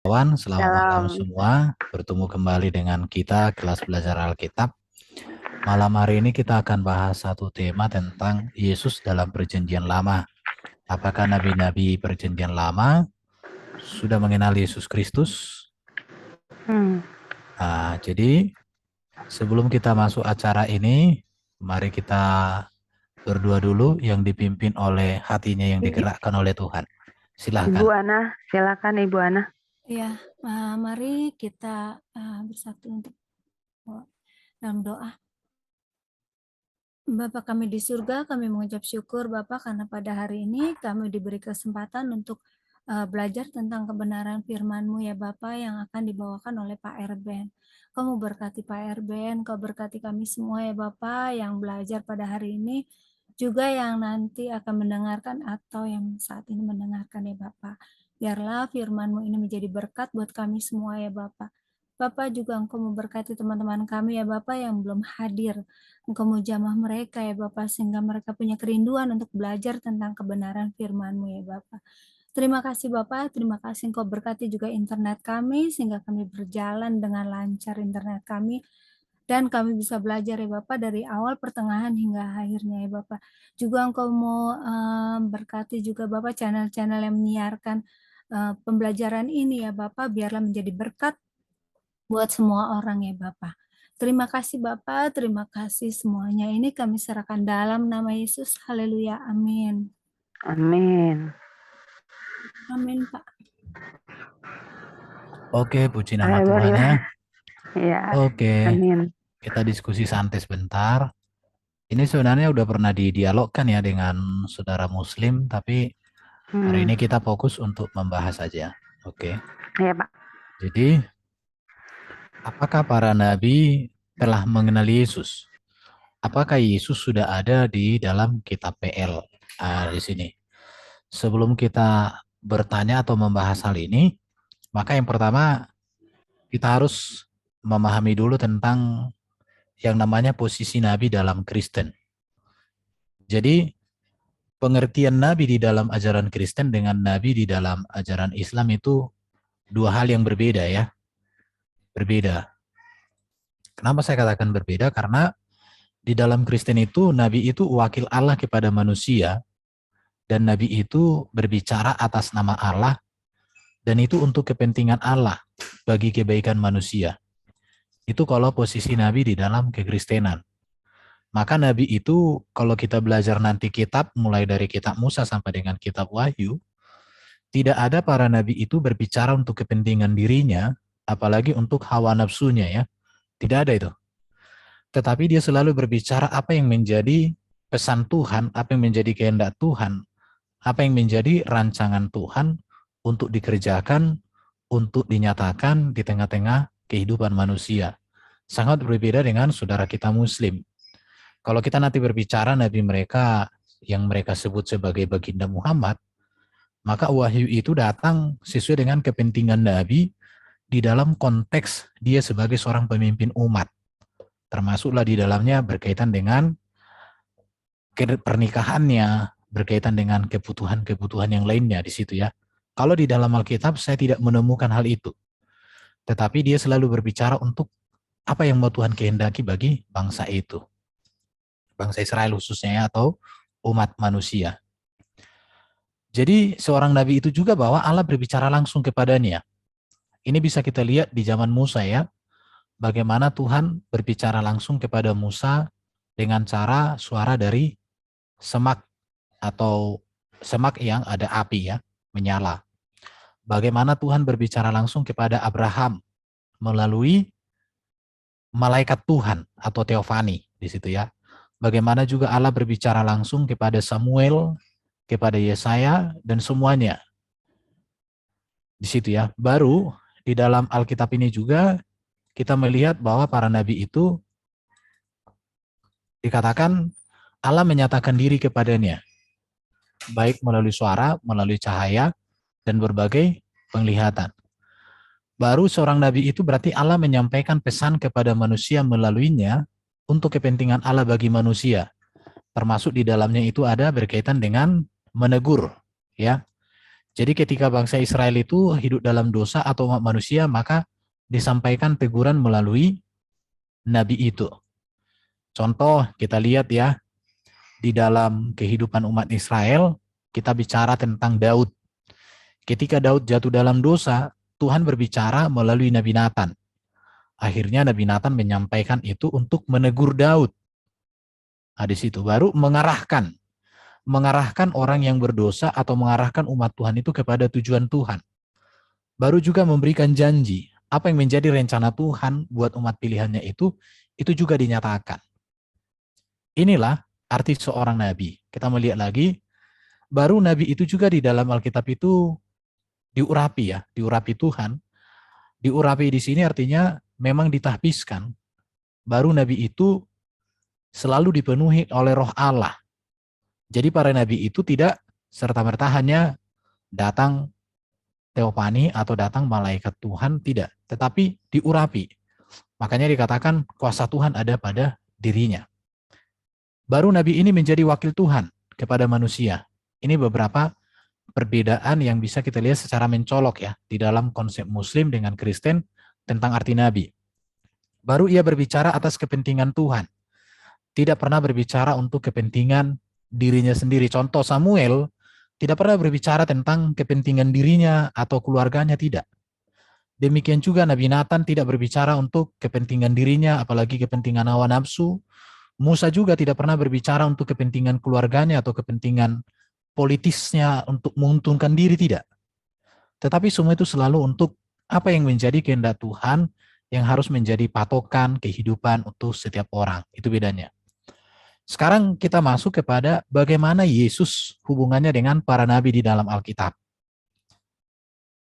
Kawan, selamat malam Dalam semua. Bertemu kembali dengan kita kelas belajar Alkitab. Malam hari ini kita akan bahas satu tema tentang Yesus dalam Perjanjian Lama. Apakah nabi-nabi Perjanjian Lama sudah mengenal Yesus Kristus? Jadi sebelum kita masuk acara ini, mari kita berdua dulu yang dipimpin oleh hatinya yang digerakkan oleh Tuhan. Silahkan. Ibu Ana, silakan Ibu Ana. Ya, mari kita bersatu untuk dalam doa. Bapa kami di surga, kami mengucap syukur Bapa karena pada hari ini kami diberi kesempatan untuk belajar tentang kebenaran firman-Mu ya Bapa yang akan dibawakan oleh Pak Erben. Kamu berkati Pak Erben, Kau berkati kami semua ya Bapa yang belajar pada hari ini, juga yang nanti akan mendengarkan atau yang saat ini mendengarkan ya Bapa. Biarlah firman-Mu ini menjadi berkat buat kami semua ya Bapa. Bapak juga Engkau memberkati teman-teman kami ya Bapak yang belum hadir. Engkau mau jamah mereka ya Bapak, sehingga mereka punya kerinduan untuk belajar tentang kebenaran firman-Mu ya Bapak. Terima kasih Bapak, terima kasih Engkau berkati juga internet kami, sehingga kami berjalan dengan lancar internet kami, dan kami bisa belajar ya Bapak dari awal, pertengahan, hingga akhirnya ya Bapak. Juga Engkau mau berkati juga Bapak channel-channel yang menyiarkan pembelajaran ini ya Bapak, biarlah menjadi berkat buat semua orang ya Bapak. Terima kasih Bapak, terima kasih semuanya. Ini kami serahkan dalam nama Yesus. Haleluya, amin. Amin. Amin Pak. Oke, puji nama Tuhan ya. Ya, Oke, amin. kita diskusi santai sebentar. Ini sebenarnya udah pernah didialogkan ya dengan saudara Muslim, tapi hari ini kita fokus untuk membahas saja. Oke. Ya Pak. Jadi, apakah para nabi telah mengenal Yesus? Apakah Yesus sudah ada di dalam kitab PL? Di sini. Sebelum kita bertanya atau membahas hal ini, maka yang pertama kita harus memahami dulu tentang yang namanya posisi nabi dalam Kristen. Jadi pengertian nabi di dalam ajaran Kristen dengan nabi di dalam ajaran Islam itu dua hal yang berbeda ya. Berbeda. Kenapa saya katakan berbeda? Karena di dalam Kristen itu nabi itu wakil Allah kepada manusia, dan nabi itu berbicara atas nama Allah, dan itu untuk kepentingan Allah bagi kebaikan manusia. Itu kalau posisi nabi di dalam kekristenan. Maka nabi itu kalau kita belajar nanti kitab mulai dari kitab Musa sampai dengan kitab Wahyu, tidak ada para nabi itu berbicara untuk kepentingan dirinya, apalagi untuk hawa nafsunya ya. Tidak ada itu. Tetapi dia selalu berbicara apa yang menjadi pesan Tuhan, apa yang menjadi kehendak Tuhan, apa yang menjadi rancangan Tuhan untuk dikerjakan, untuk dinyatakan di tengah-tengah kehidupan manusia. Sangat berbeda dengan saudara kita Muslim. Kalau kita nanti berbicara nabi mereka yang mereka sebut sebagai baginda Muhammad, maka wahyu itu datang sesuai dengan kepentingan nabi di dalam konteks dia sebagai seorang pemimpin umat. Termasuklah di dalamnya berkaitan dengan pernikahannya, berkaitan dengan kebutuhan-kebutuhan yang lainnya di situ ya. Kalau di dalam Alkitab saya tidak menemukan hal itu. Tetapi dia selalu berbicara untuk apa yang mau Tuhan kehendaki bagi bangsa itu. Bangsa Israel khususnya ya, atau umat manusia. Jadi seorang nabi itu juga bahwa Allah berbicara langsung kepadanya. Ini bisa kita lihat di zaman Musa ya. Bagaimana Tuhan berbicara langsung kepada Musa dengan cara suara dari semak atau semak yang ada api ya, menyala. Bagaimana Tuhan berbicara langsung kepada Abraham melalui malaikat Tuhan atau teofani di situ ya. Bagaimana juga Allah berbicara langsung kepada Samuel, kepada Yesaya dan semuanya. Di situ ya. Baru di dalam Alkitab ini juga kita melihat bahwa para nabi itu dikatakan Allah menyatakan diri kepadanya, baik melalui suara, melalui cahaya, dan berbagai penglihatan. Baru seorang nabi itu berarti Allah menyampaikan pesan kepada manusia melaluinya untuk kepentingan Allah bagi manusia. Termasuk di dalamnya itu ada berkaitan dengan menegur, ya. Jadi ketika bangsa Israel itu hidup dalam dosa atau umat manusia, maka disampaikan teguran melalui nabi itu. Contoh kita lihat ya, di dalam kehidupan umat Israel, kita bicara tentang Daud. Ketika Daud jatuh dalam dosa, Tuhan berbicara melalui Nabi Nathan. Akhirnya Nabi Nathan menyampaikan itu untuk menegur Daud. Nah, di situ baru mengarahkan orang yang berdosa atau mengarahkan umat Tuhan itu kepada tujuan Tuhan. Baru juga memberikan janji, apa yang menjadi rencana Tuhan buat umat pilihannya itu juga dinyatakan. Inilah arti seorang nabi. Kita melihat lagi, baru nabi itu juga di dalam Alkitab itu diurapi ya, diurapi Tuhan. Diurapi di sini artinya memang ditahbiskan. Baru nabi itu selalu dipenuhi oleh roh Allah. Jadi para nabi itu tidak serta-merta hanya datang teofani atau datang malaikat Tuhan, tidak. Tetapi diurapi. Makanya dikatakan kuasa Tuhan ada pada dirinya. Baru nabi ini menjadi wakil Tuhan kepada manusia. Ini beberapa perbedaan yang bisa kita lihat secara mencolok ya di dalam konsep Muslim dengan Kristen tentang arti nabi. Baru ia berbicara atas kepentingan Tuhan. Tidak pernah berbicara untuk kepentingan dirinya sendiri. Contoh Samuel tidak pernah berbicara tentang kepentingan dirinya atau keluarganya, tidak. Demikian juga Nabi Nathan tidak berbicara untuk kepentingan dirinya, apalagi kepentingan hawa nafsu. Musa juga tidak pernah berbicara untuk kepentingan keluarganya atau kepentingan politisnya untuk menguntungkan diri, tidak. Tetapi semua itu selalu untuk apa yang menjadi kehendak Tuhan yang harus menjadi patokan kehidupan untuk setiap orang. Itu bedanya. Sekarang kita masuk kepada bagaimana Yesus hubungannya dengan para nabi di dalam Alkitab.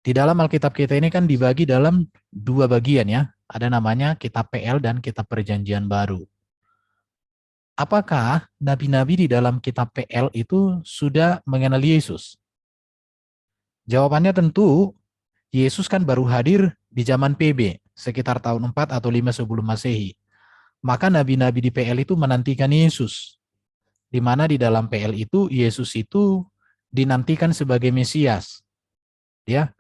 Di dalam Alkitab kita ini kan dibagi dalam dua bagian ya. Ada namanya kitab PL dan kitab Perjanjian Baru. Apakah nabi-nabi di dalam kitab PL itu sudah mengenal Yesus? Jawabannya tentu, Yesus kan baru hadir di zaman PB, sekitar tahun 4 atau 5 sebelum Masehi. Maka nabi-nabi di PL itu menantikan Yesus. Di mana di dalam PL itu, Yesus itu dinantikan sebagai Mesias. Ya.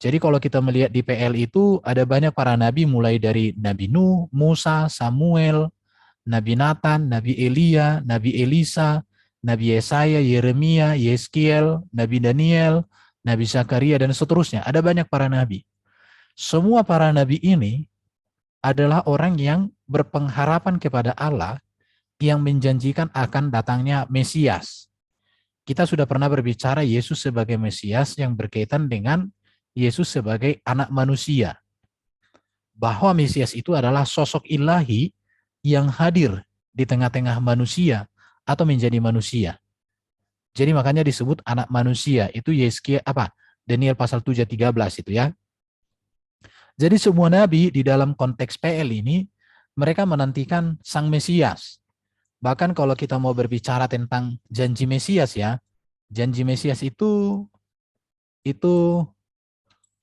Jadi kalau kita melihat di PL itu, ada banyak para nabi mulai dari Nabi Nuh, Musa, Samuel, Nabi Nathan, Nabi Elia, Nabi Elisa, Nabi Yesaya, Yeremia, Yeskiel, Nabi Daniel, Nabi Zakaria, dan seterusnya. Ada banyak para nabi. Semua para nabi ini adalah orang yang berpengharapan kepada Allah yang menjanjikan akan datangnya Mesias. Kita sudah pernah berbicara Yesus sebagai Mesias yang berkaitan dengan Yesus sebagai anak manusia. Bahwa Mesias itu adalah sosok ilahi yang hadir di tengah-tengah manusia atau menjadi manusia. Jadi makanya disebut anak manusia. Itu Yeskiel Daniel pasal 7 ayat 13 itu ya. Jadi semua nabi di dalam konteks PL ini, mereka menantikan Sang Mesias. Bahkan kalau kita mau berbicara tentang janji Mesias ya, janji Mesias itu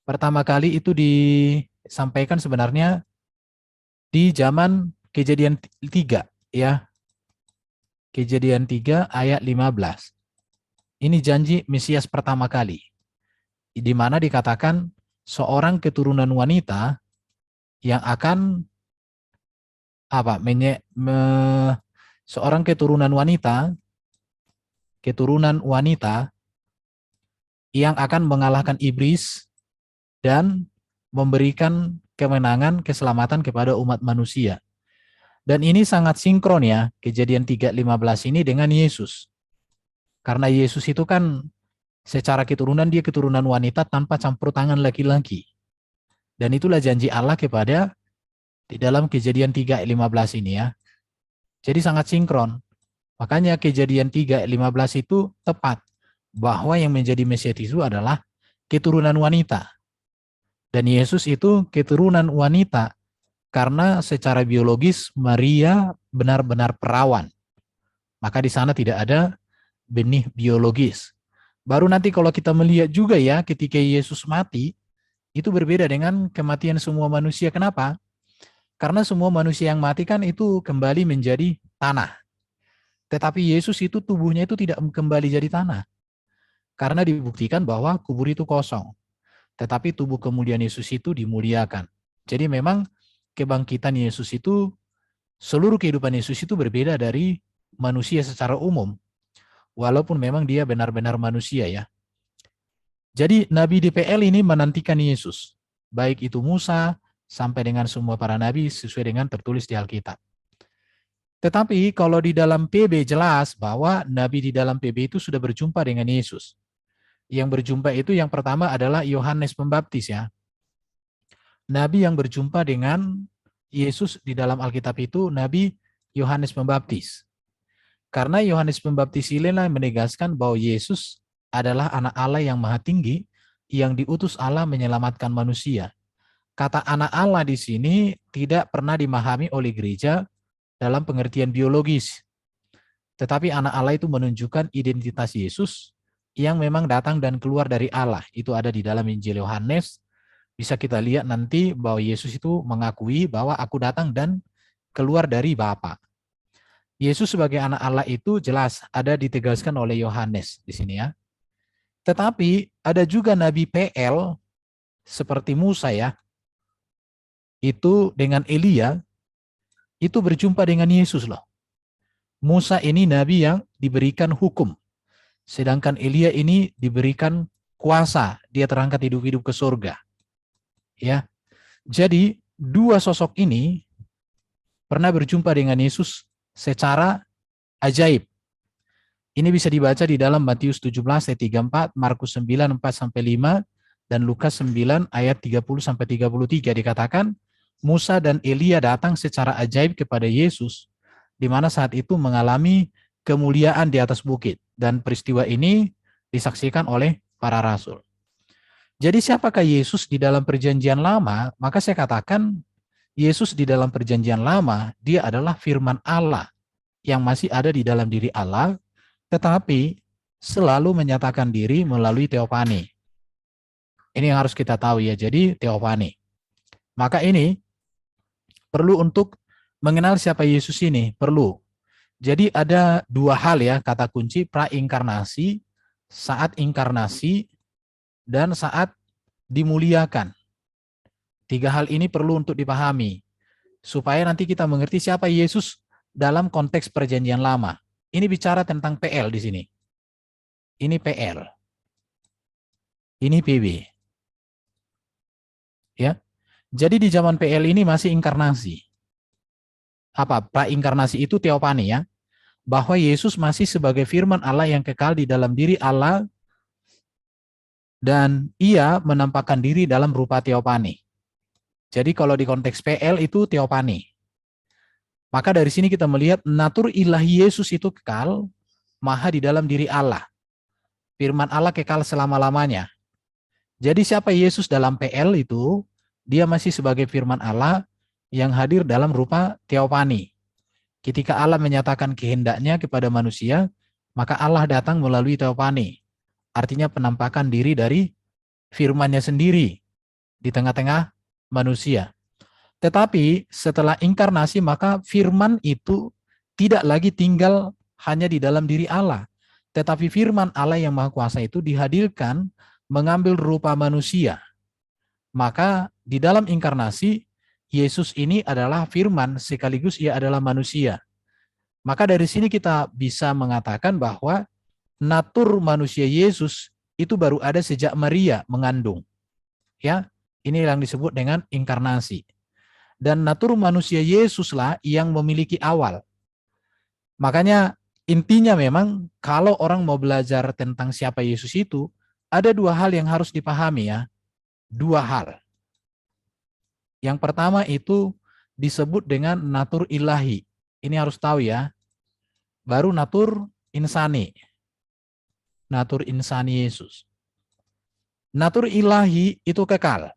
pertama kali itu disampaikan sebenarnya di zaman Kejadian 3 ya. Kejadian 3 ayat 15. Ini janji Mesias pertama kali. Di mana dikatakan seorang keturunan wanita yang akan seorang keturunan wanita yang akan mengalahkan iblis dan memberikan kemenangan, keselamatan kepada umat manusia. Dan ini sangat sinkron ya, Kejadian 3:15 ini dengan Yesus. Karena Yesus itu kan secara keturunan dia keturunan wanita tanpa campur tangan laki-laki. Dan itulah janji Allah kepada di dalam Kejadian 3:15 ini ya. Jadi sangat sinkron. Makanya Kejadian 3:15 itu tepat. Bahwa yang menjadi Mesias itu adalah keturunan wanita. Dan Yesus itu keturunan wanita. Karena secara biologis Maria benar-benar perawan. Maka di sana tidak ada benih biologis. Baru nanti kalau kita melihat juga ya, ketika Yesus mati, itu berbeda dengan kematian semua manusia. Kenapa? Karena semua manusia yang mati kan itu kembali menjadi tanah. Tetapi Yesus itu tubuhnya itu tidak kembali jadi tanah. Karena dibuktikan bahwa kubur itu kosong. Tetapi tubuh kemuliaan Yesus itu dimuliakan. Jadi memang kebangkitan Yesus itu, seluruh kehidupan Yesus itu berbeda dari manusia secara umum. Walaupun memang dia benar-benar manusia ya. Jadi Nabi DPL ini menantikan Yesus. Baik itu Musa sampai dengan semua para nabi sesuai dengan tertulis di Alkitab. Tetapi kalau di dalam PB jelas bahwa Nabi di dalam PB itu sudah berjumpa dengan Yesus. Yang berjumpa itu yang pertama adalah Yohanes Pembaptis ya. Nabi yang berjumpa dengan Yesus di dalam Alkitab itu Nabi Yohanes Pembaptis. Karena Yohanes Pembaptis inilah menegaskan bahwa Yesus adalah anak Allah yang maha tinggi yang diutus Allah menyelamatkan manusia. Kata anak Allah di sini tidak pernah dimahami oleh gereja dalam pengertian biologis. Tetapi anak Allah itu menunjukkan identitas Yesus yang memang datang dan keluar dari Allah. Itu ada di dalam Injil Yohanes. Bisa kita lihat nanti bahwa Yesus itu mengakui bahwa aku datang dan keluar dari Bapa. Yesus sebagai anak Allah itu jelas ada ditegaskan oleh Yohanes di sini ya. Tetapi ada juga Nabi PL seperti Musa ya. Itu dengan Elia itu berjumpa dengan Yesus loh. Musa ini nabi yang diberikan hukum. Sedangkan Elia ini diberikan kuasa, dia terangkat hidup-hidup ke surga. Ya. Jadi dua sosok ini pernah berjumpa dengan Yesus secara ajaib. Ini bisa dibaca di dalam Matius 17 ayat 34, Markus 9 4 sampai 5 dan Lukas 9 ayat 30 sampai 33 dikatakan Musa dan Elia datang secara ajaib kepada Yesus di mana saat itu mengalami kemuliaan di atas bukit. Dan peristiwa ini disaksikan oleh para rasul. Jadi siapakah Yesus di dalam perjanjian lama? Maka saya katakan Yesus di dalam perjanjian lama, dia adalah firman Allah yang masih ada di dalam diri Allah, tetapi selalu menyatakan diri melalui teofani. Ini yang harus kita tahu ya, jadi teofani. Maka ini perlu untuk mengenal siapa Yesus ini, perlu. Jadi ada dua hal ya, kata kunci prainkarnasi, saat inkarnasi, dan saat dimuliakan. Tiga hal ini perlu untuk dipahami, supaya nanti kita mengerti siapa Yesus dalam konteks perjanjian lama. Ini bicara tentang PL di sini. Ini PL. Ini PB. Ya. Jadi di zaman PL ini masih inkarnasi. Apa? Prainkarnasi itu teofani ya. Bahwa Yesus masih sebagai firman Allah yang kekal di dalam diri Allah dan ia menampakkan diri dalam rupa teofani. Jadi kalau di konteks PL itu teofani. Maka dari sini kita melihat natur ilahi Yesus itu kekal, maha di dalam diri Allah. Firman Allah kekal selama-lamanya. Jadi siapa Yesus dalam PL itu, dia masih sebagai firman Allah yang hadir dalam rupa teofani. Ketika Allah menyatakan kehendaknya kepada manusia, maka Allah datang melalui teofani. Artinya penampakan diri dari firman-Nya sendiri di tengah-tengah manusia. Tetapi setelah inkarnasi maka firman itu tidak lagi tinggal hanya di dalam diri Allah. Tetapi firman Allah yang Maha Kuasa itu dihadirkan mengambil rupa manusia. Maka di dalam inkarnasi Yesus ini adalah firman sekaligus ia adalah manusia. Maka dari sini kita bisa mengatakan bahwa natur manusia Yesus itu baru ada sejak Maria mengandung. Ya, ini yang disebut dengan inkarnasi. Dan natur manusia Yesuslah yang memiliki awal. Makanya intinya memang kalau orang mau belajar tentang siapa Yesus itu, ada dua hal yang harus dipahami ya. Dua hal. Yang pertama itu disebut dengan natur ilahi. Ini harus tahu ya. Baru natur insani. Natur insani Yesus. Natur ilahi itu kekal.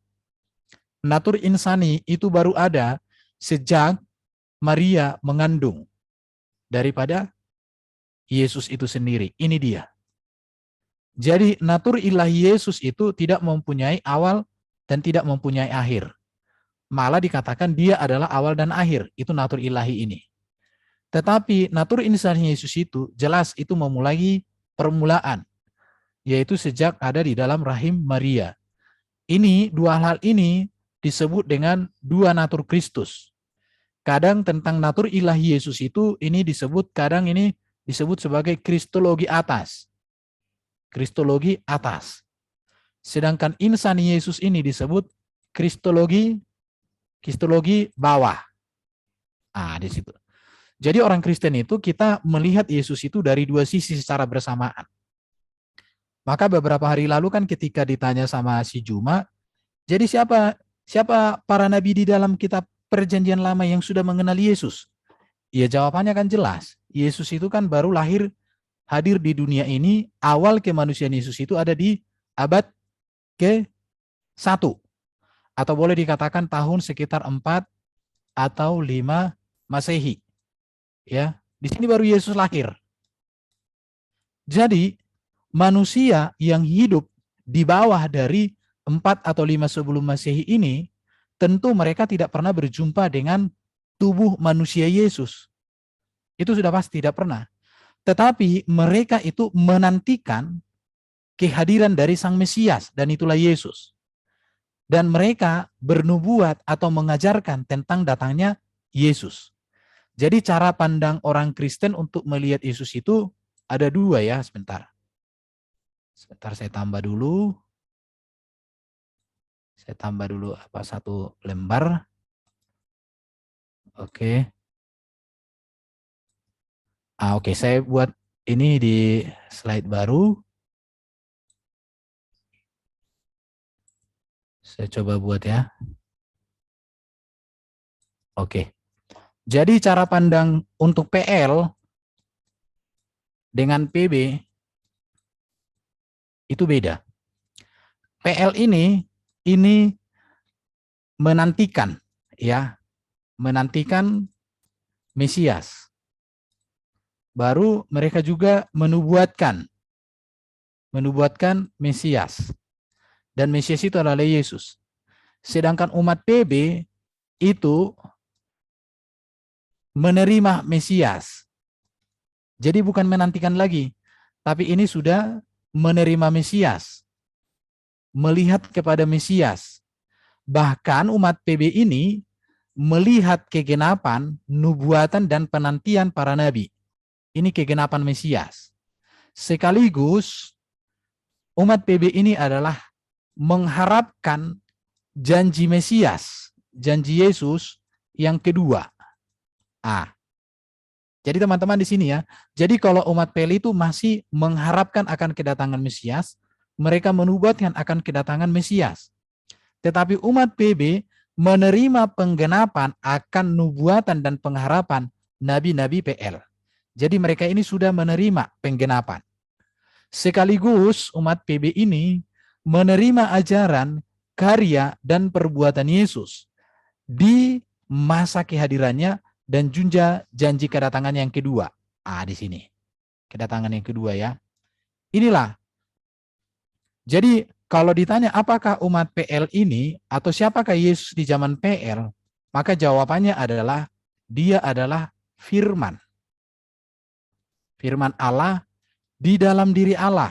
Natur insani itu baru ada sejak Maria mengandung daripada Yesus itu sendiri. Ini dia. Jadi natur ilahi Yesus itu tidak mempunyai awal dan tidak mempunyai akhir. Malah dikatakan dia adalah awal dan akhir. Itu natur ilahi ini. Tetapi natur insani Yesus itu jelas itu memulai permulaan. yaitu sejak ada di dalam rahim Maria. Ini dua hal ini disebut dengan dua natur Kristus. Kadang tentang natur ilahi Yesus itu ini disebut, kadang ini disebut sebagai kristologi atas. Kristologi atas. Sedangkan insan Yesus ini disebut kristologi bawah. Di situ. Jadi orang Kristen itu kita melihat Yesus itu dari dua sisi secara bersamaan. Maka beberapa hari lalu kan ketika ditanya sama si Juma, jadi siapa para nabi di dalam kitab Perjanjian Lama yang sudah mengenal Yesus? Ya jawabannya kan jelas. Yesus itu kan baru hadir di dunia ini, awal kemanusiaan Yesus itu ada di abad ke-1. Atau boleh dikatakan tahun sekitar 4 atau 5 Masehi. Ya, di sini baru Yesus lahir. Jadi manusia yang hidup di bawah dari 4 atau 5 sebelum Masehi ini, tentu mereka tidak pernah berjumpa dengan tubuh manusia Yesus. Itu sudah pasti tidak pernah. Tetapi mereka itu menantikan kehadiran dari Sang Mesias, dan itulah Yesus. Dan mereka bernubuat atau mengajarkan tentang datangnya Yesus. Jadi cara pandang orang Kristen untuk melihat Yesus itu ada dua ya, sebentar. Sebentar saya tambah dulu. Saya tambah dulu satu lembar. Oke. Oke, saya buat ini di slide baru. Saya coba buat ya. Oke. Jadi cara pandang untuk PL dengan PB itu beda. PL ini menantikan ya, menantikan Mesias. Baru mereka juga menubuatkan Mesias. Dan Mesias itu adalah Yesus. Sedangkan umat PB itu menerima Mesias. Jadi bukan menantikan lagi, tapi ini sudah menerima Mesias. Melihat kepada Mesias. Bahkan umat PB ini melihat kegenapan, nubuatan, dan penantian para nabi. Ini kegenapan Mesias. Sekaligus umat PB ini adalah mengharapkan janji Mesias, janji Yesus yang kedua. Jadi teman-teman di sini ya. Jadi kalau umat PL itu masih mengharapkan akan kedatangan Mesias, mereka menubuatkan akan kedatangan Mesias. Tetapi umat PB menerima penggenapan akan nubuatan dan pengharapan nabi-nabi PL. Jadi mereka ini sudah menerima penggenapan. Sekaligus umat PB ini menerima ajaran, karya, dan perbuatan Yesus di masa kehadirannya dan juga janji kedatangan yang kedua. Di sini. Kedatangan yang kedua ya. Inilah. Jadi kalau ditanya apakah umat PL ini atau siapakah Yesus di zaman PL, maka jawabannya adalah dia adalah firman. Firman Allah di dalam diri Allah.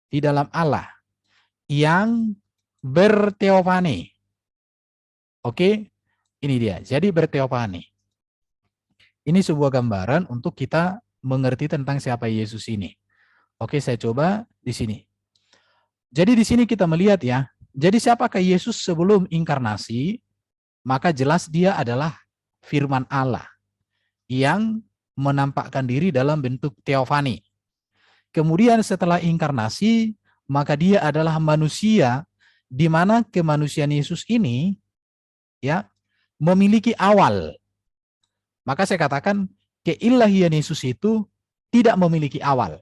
Di dalam Allah. Yang berteofani. Oke? Ini dia. Jadi berteofani. Ini sebuah gambaran untuk kita mengerti tentang siapa Yesus ini. Oke, saya coba di sini. Jadi di sini kita melihat ya. Jadi siapakah Yesus sebelum inkarnasi? Maka jelas dia adalah firman Allah yang menampakkan diri dalam bentuk teofani. Kemudian setelah inkarnasi, maka dia adalah manusia di mana kemanusiaan Yesus ini ya memiliki awal. Maka saya katakan keilahian Yesus itu tidak memiliki awal.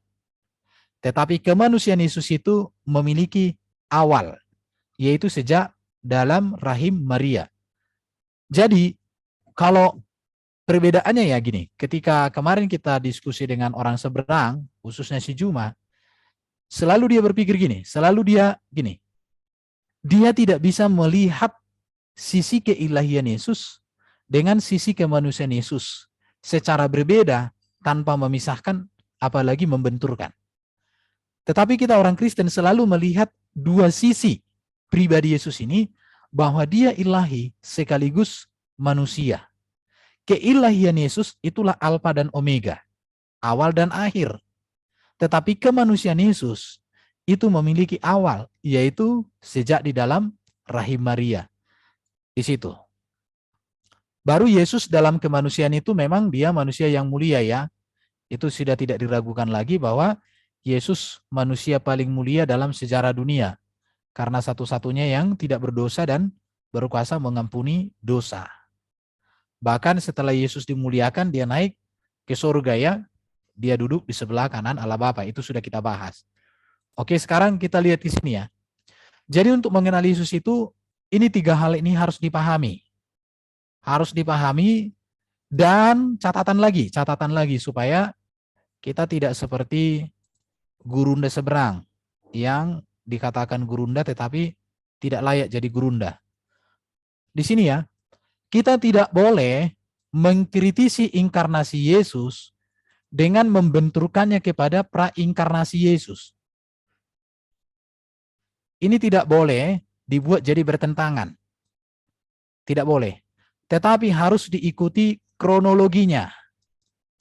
Tetapi kemanusiaan Yesus itu memiliki awal, yaitu sejak dalam rahim Maria. Jadi kalau perbedaannya ya gini, ketika kemarin kita diskusi dengan orang seberang, khususnya si Juma, selalu dia berpikir gini, dia tidak bisa melihat sisi keilahian Yesus dengan sisi kemanusiaan Yesus secara berbeda tanpa memisahkan apalagi membenturkan. Tetapi kita orang Kristen selalu melihat dua sisi pribadi Yesus ini, bahwa dia ilahi sekaligus manusia. Keilahian Yesus itulah Alfa dan Omega, awal dan akhir. Tetapi kemanusiaan Yesus itu memiliki awal, yaitu sejak di dalam rahim Maria. Di situ. Baru Yesus dalam kemanusiaan itu memang dia manusia yang mulia ya. Itu sudah tidak diragukan lagi bahwa Yesus manusia paling mulia dalam sejarah dunia. Karena satu-satunya yang tidak berdosa dan berkuasa mengampuni dosa. Bahkan setelah Yesus dimuliakan, dia naik ke surga ya. Dia duduk di sebelah kanan Allah Bapa. Itu sudah kita bahas. Oke, sekarang kita lihat di sini ya. Jadi untuk mengenali Yesus itu, ini tiga hal ini harus dipahami. Harus dipahami dan catatan lagi supaya kita tidak seperti gurunda seberang yang dikatakan gurunda tetapi tidak layak jadi gurunda. Di sini ya, kita tidak boleh mengkritisi inkarnasi Yesus dengan membenturkannya kepada prainkarnasi Yesus. Ini tidak boleh dibuat jadi bertentangan. Tidak boleh. Tetapi harus diikuti kronologinya.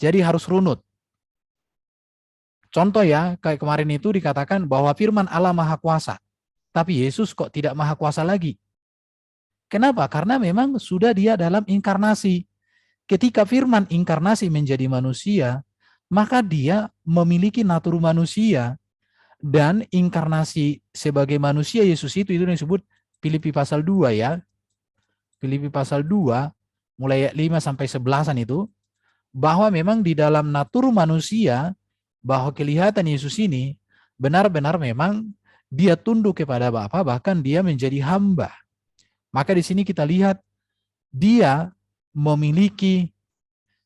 Jadi harus runut. Contoh ya, kayak kemarin itu dikatakan bahwa firman Allah Maha Kuasa. Tapi Yesus kok tidak Maha Kuasa lagi. Kenapa? Karena memang sudah dia dalam inkarnasi. Ketika firman inkarnasi menjadi manusia, maka dia memiliki natur manusia. Dan inkarnasi sebagai manusia Yesus itu disebut Filipi pasal 2 ya. Filipi pasal 2, mulai ayat 5 sampai 11-an itu, bahwa memang di dalam natur manusia, bahwa kelihatan Yesus ini benar-benar memang dia tunduk kepada Bapa, bahkan dia menjadi hamba. Maka di sini kita lihat dia memiliki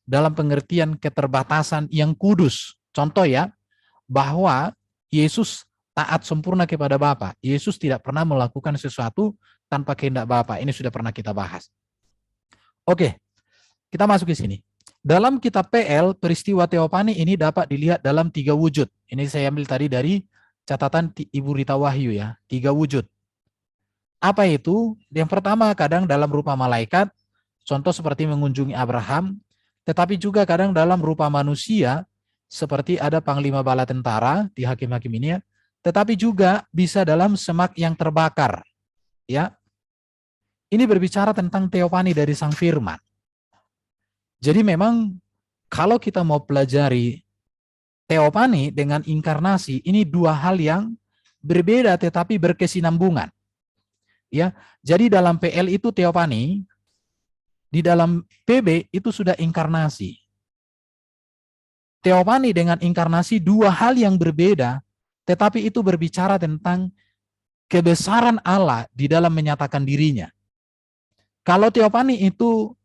dalam pengertian keterbatasan yang kudus. Contoh ya, bahwa Yesus taat sempurna kepada Bapa. Yesus tidak pernah melakukan sesuatu tanpa kehendak Bapa. Ini sudah pernah kita bahas. Oke, kita masuk ke sini. Dalam kitab PL, peristiwa Teofani ini dapat dilihat dalam 3 wujud. Ini saya ambil tadi dari catatan Ibu Rita Wahyu ya, 3 wujud. Apa itu? Yang pertama kadang dalam rupa malaikat, contoh seperti mengunjungi Abraham, tetapi juga kadang dalam rupa manusia, seperti ada panglima bala tentara di Hakim-Hakim ini ya, tetapi juga bisa dalam semak yang terbakar. Ya. Ini berbicara tentang teofani dari Sang Firman. Jadi memang kalau kita mau pelajari teofani dengan inkarnasi, ini dua hal yang berbeda tetapi berkesinambungan. Ya. Jadi dalam PL itu teofani, di dalam PB itu sudah inkarnasi. Teofani dengan inkarnasi dua hal yang berbeda, tetapi itu berbicara tentang kebesaran Allah di dalam menyatakan dirinya. Kalau teofani itu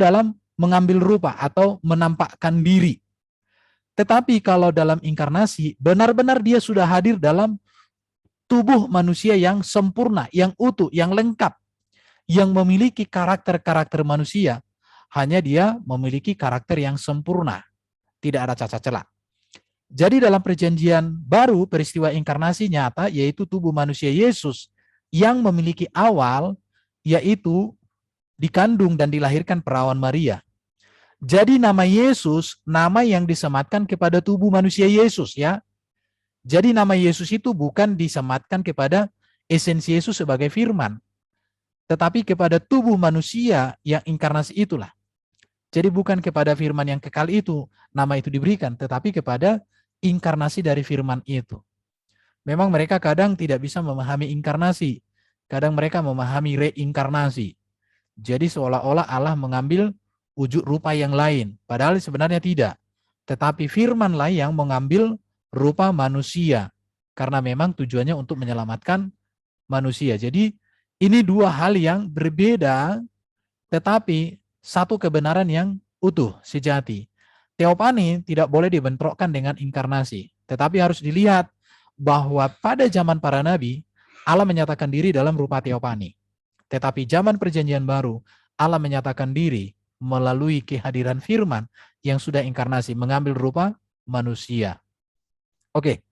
dalam mengambil rupa atau menampakkan diri. Tetapi kalau dalam inkarnasi, benar-benar dia sudah hadir dalam tubuh manusia yang sempurna, yang utuh, yang lengkap, yang memiliki karakter-karakter manusia. Hanya dia memiliki karakter yang sempurna. Tidak ada cacat celah. Jadi dalam perjanjian baru peristiwa inkarnasi nyata yaitu tubuh manusia Yesus yang memiliki awal yaitu dikandung dan dilahirkan perawan Maria. Jadi nama Yesus nama yang disematkan kepada tubuh manusia Yesus ya. Jadi nama Yesus itu bukan disematkan kepada esensi Yesus sebagai firman, tetapi kepada tubuh manusia yang inkarnasi itulah. Jadi bukan kepada firman yang kekal itu, nama itu diberikan, tetapi kepada inkarnasi dari firman itu. Memang mereka kadang tidak bisa memahami inkarnasi, kadang mereka memahami reinkarnasi. Jadi seolah-olah Allah mengambil wujud rupa yang lain, padahal sebenarnya tidak. Tetapi firmanlah yang mengambil rupa manusia, karena memang tujuannya untuk menyelamatkan manusia. Jadi ini dua hal yang berbeda, tetapi satu kebenaran yang utuh, sejati. Teofani tidak boleh dibentrokkan dengan inkarnasi. Tetapi harus dilihat bahwa pada zaman para nabi, Allah menyatakan diri dalam rupa teofani. Tetapi zaman perjanjian baru, Allah menyatakan diri melalui kehadiran firman yang sudah inkarnasi, mengambil rupa manusia. Oke,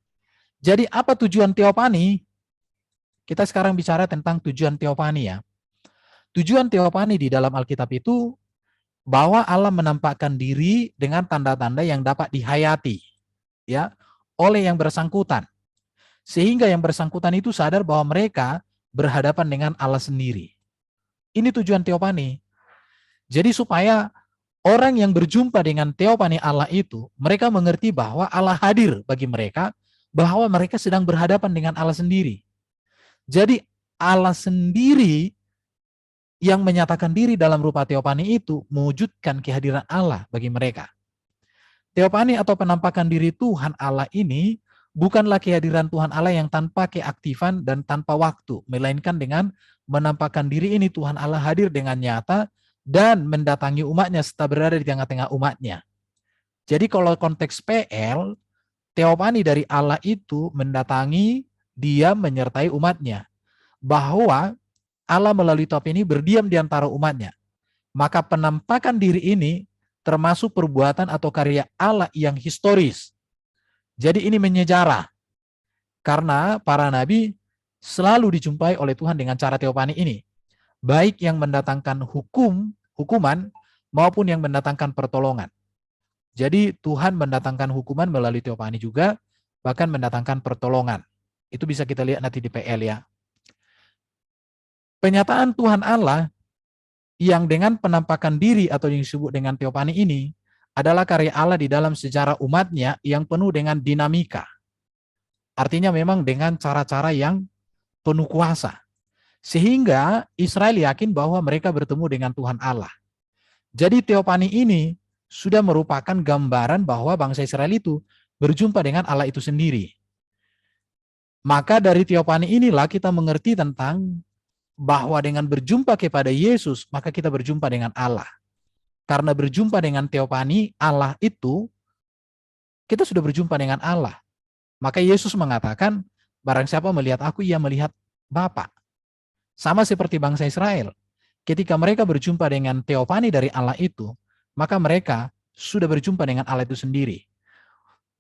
Jadi apa tujuan teofani? Kita sekarang bicara tentang tujuan teofani ya. Tujuan teofani di dalam Alkitab itu bahwa Allah menampakkan diri dengan tanda-tanda yang dapat dihayati ya oleh yang bersangkutan. Sehingga yang bersangkutan itu sadar bahwa mereka berhadapan dengan Allah sendiri. Ini tujuan teofani. Jadi supaya orang yang berjumpa dengan teofani Allah itu, mereka mengerti bahwa Allah hadir bagi mereka, bahwa mereka sedang berhadapan dengan Allah sendiri. Jadi Allah sendiri yang menyatakan diri dalam rupa teofani itu mewujudkan kehadiran Allah bagi mereka. Teofani atau penampakan diri Tuhan Allah ini bukanlah kehadiran Tuhan Allah yang tanpa keaktifan dan tanpa waktu, melainkan dengan menampakkan diri ini Tuhan Allah hadir dengan nyata dan mendatangi umatnya serta berada di tengah-tengah umatnya. Jadi kalau konteks PL, teofani dari Allah itu mendatangi, dia menyertai umatnya. Bahwa Allah melalui teofani ini berdiam di antara umatnya. Maka penampakan diri ini termasuk perbuatan atau karya Allah yang historis. Jadi ini menyejarah. Karena para nabi selalu dijumpai oleh Tuhan dengan cara teofani ini. Baik yang mendatangkan hukuman, maupun yang mendatangkan pertolongan. Jadi Tuhan mendatangkan hukuman melalui teofani juga, bahkan mendatangkan pertolongan. Itu bisa kita lihat nanti di PL ya. Penyataan Tuhan Allah yang dengan penampakan diri atau yang disebut dengan teofani ini adalah karya Allah di dalam sejarah umatnya yang penuh dengan dinamika. Artinya memang dengan cara-cara yang penuh kuasa. Sehingga Israel yakin bahwa mereka bertemu dengan Tuhan Allah. Jadi teofani ini sudah merupakan gambaran bahwa bangsa Israel itu berjumpa dengan Allah itu sendiri. Maka dari teofani inilah kita mengerti tentang bahwa dengan berjumpa kepada Yesus, maka kita berjumpa dengan Allah. Karena berjumpa dengan teofani Allah itu, kita sudah berjumpa dengan Allah. Maka Yesus mengatakan, barang siapa melihat aku, ia melihat Bapa. Sama seperti bangsa Israel. Ketika mereka berjumpa dengan teofani dari Allah itu, maka mereka sudah berjumpa dengan Allah itu sendiri.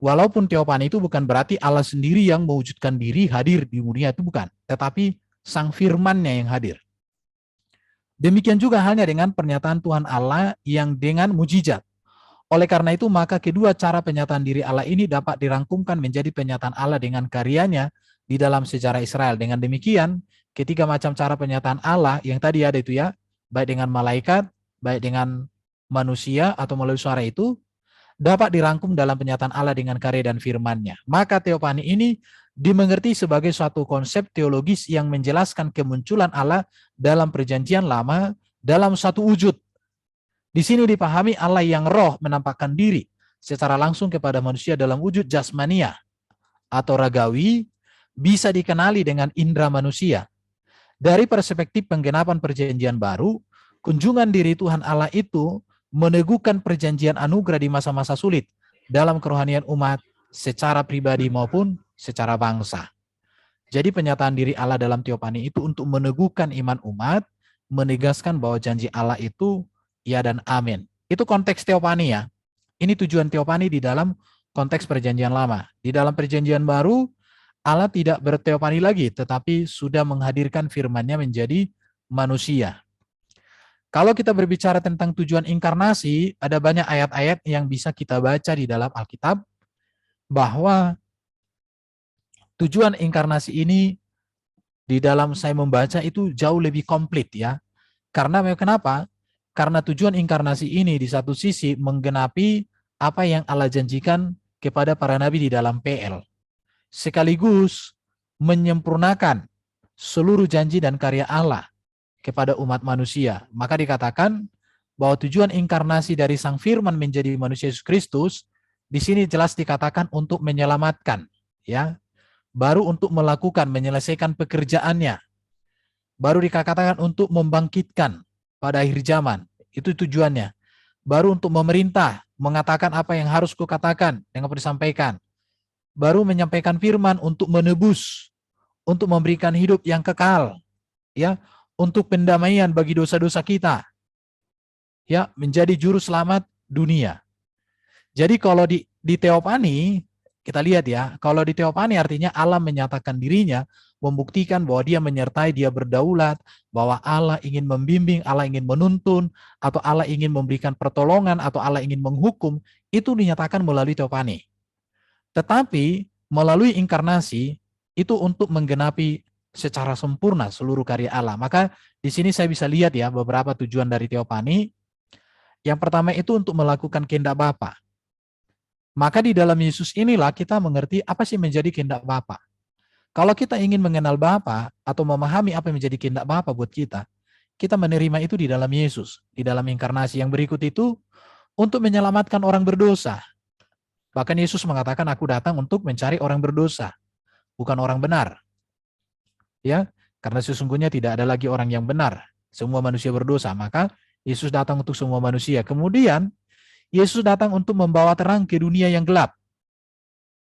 Walaupun teofani itu bukan berarti Allah sendiri yang mewujudkan diri hadir di dunia, itu bukan. Tetapi Sang Firman-Nya yang hadir. Demikian juga halnya dengan pernyataan Tuhan Allah yang dengan mujizat. Oleh karena itu, maka kedua cara penyataan diri Allah ini dapat dirangkumkan menjadi penyataan Allah dengan karyanya di dalam sejarah Israel. Dengan demikian, ketiga macam cara penyataan Allah yang tadi ada itu ya, baik dengan malaikat, baik dengan manusia atau melalui suara itu, dapat dirangkum dalam penyataan Allah dengan karya dan firman-Nya. Maka teofani ini dimengerti sebagai suatu konsep teologis yang menjelaskan kemunculan Allah dalam perjanjian lama dalam satu wujud. Di sini dipahami Allah yang roh menampakkan diri secara langsung kepada manusia dalam wujud jasmania atau ragawi, bisa dikenali dengan indera manusia. Dari perspektif penggenapan perjanjian baru, kunjungan diri Tuhan Allah itu meneguhkan perjanjian anugerah di masa-masa sulit dalam kerohanian umat secara pribadi maupun secara bangsa. Jadi penyataan diri Allah dalam teofani itu untuk meneguhkan iman umat, menegaskan bahwa janji Allah itu ya dan amin. Itu konteks teofani ya. Ini tujuan teofani di dalam konteks perjanjian lama. Di dalam perjanjian baru, Allah tidak berteofani lagi, tetapi sudah menghadirkan firman-Nya menjadi manusia. Kalau kita berbicara tentang tujuan inkarnasi, ada banyak ayat-ayat yang bisa kita baca di dalam Alkitab, bahwa tujuan inkarnasi ini di dalam saya membaca itu jauh lebih komplit ya. Karena kenapa? Karena tujuan inkarnasi ini di satu sisi menggenapi apa yang Allah janjikan kepada para nabi di dalam PL. Sekaligus menyempurnakan seluruh janji dan karya Allah kepada umat manusia. Maka dikatakan bahwa tujuan inkarnasi dari Sang Firman menjadi manusia Yesus Kristus di sini jelas dikatakan untuk menyelamatkan, ya. Baru untuk melakukan, menyelesaikan pekerjaannya. Baru dikatakan untuk membangkitkan pada akhir zaman. Itu tujuannya. Baru untuk memerintah, mengatakan apa yang harus kukatakan dengan disampaikan. Baru menyampaikan firman untuk menebus, untuk memberikan hidup yang kekal, ya, untuk pendamaian bagi dosa-dosa kita, ya, menjadi juru selamat dunia. Jadi kalau di teofani Kita lihat ya, kalau di teofani artinya Allah menyatakan dirinya, membuktikan bahwa dia menyertai, dia berdaulat, bahwa Allah ingin membimbing, Allah ingin menuntun, atau Allah ingin memberikan pertolongan, atau Allah ingin menghukum, itu dinyatakan melalui teofani. Tetapi melalui inkarnasi, itu untuk menggenapi secara sempurna seluruh karya Allah. Maka di sini saya bisa lihat ya beberapa tujuan dari teofani. Yang pertama itu untuk melakukan kehendak Bapa. Maka di dalam Yesus inilah kita mengerti apa sih menjadi kehendak Bapa. Kalau kita ingin mengenal Bapa atau memahami apa yang menjadi kehendak Bapa buat kita menerima itu di dalam Yesus, di dalam inkarnasi. Yang berikut itu untuk menyelamatkan orang berdosa. Bahkan Yesus mengatakan, aku datang untuk mencari orang berdosa, bukan orang benar. Ya, karena sesungguhnya tidak ada lagi orang yang benar. Semua manusia berdosa, maka Yesus datang untuk semua manusia. Kemudian Yesus datang untuk membawa terang ke dunia yang gelap.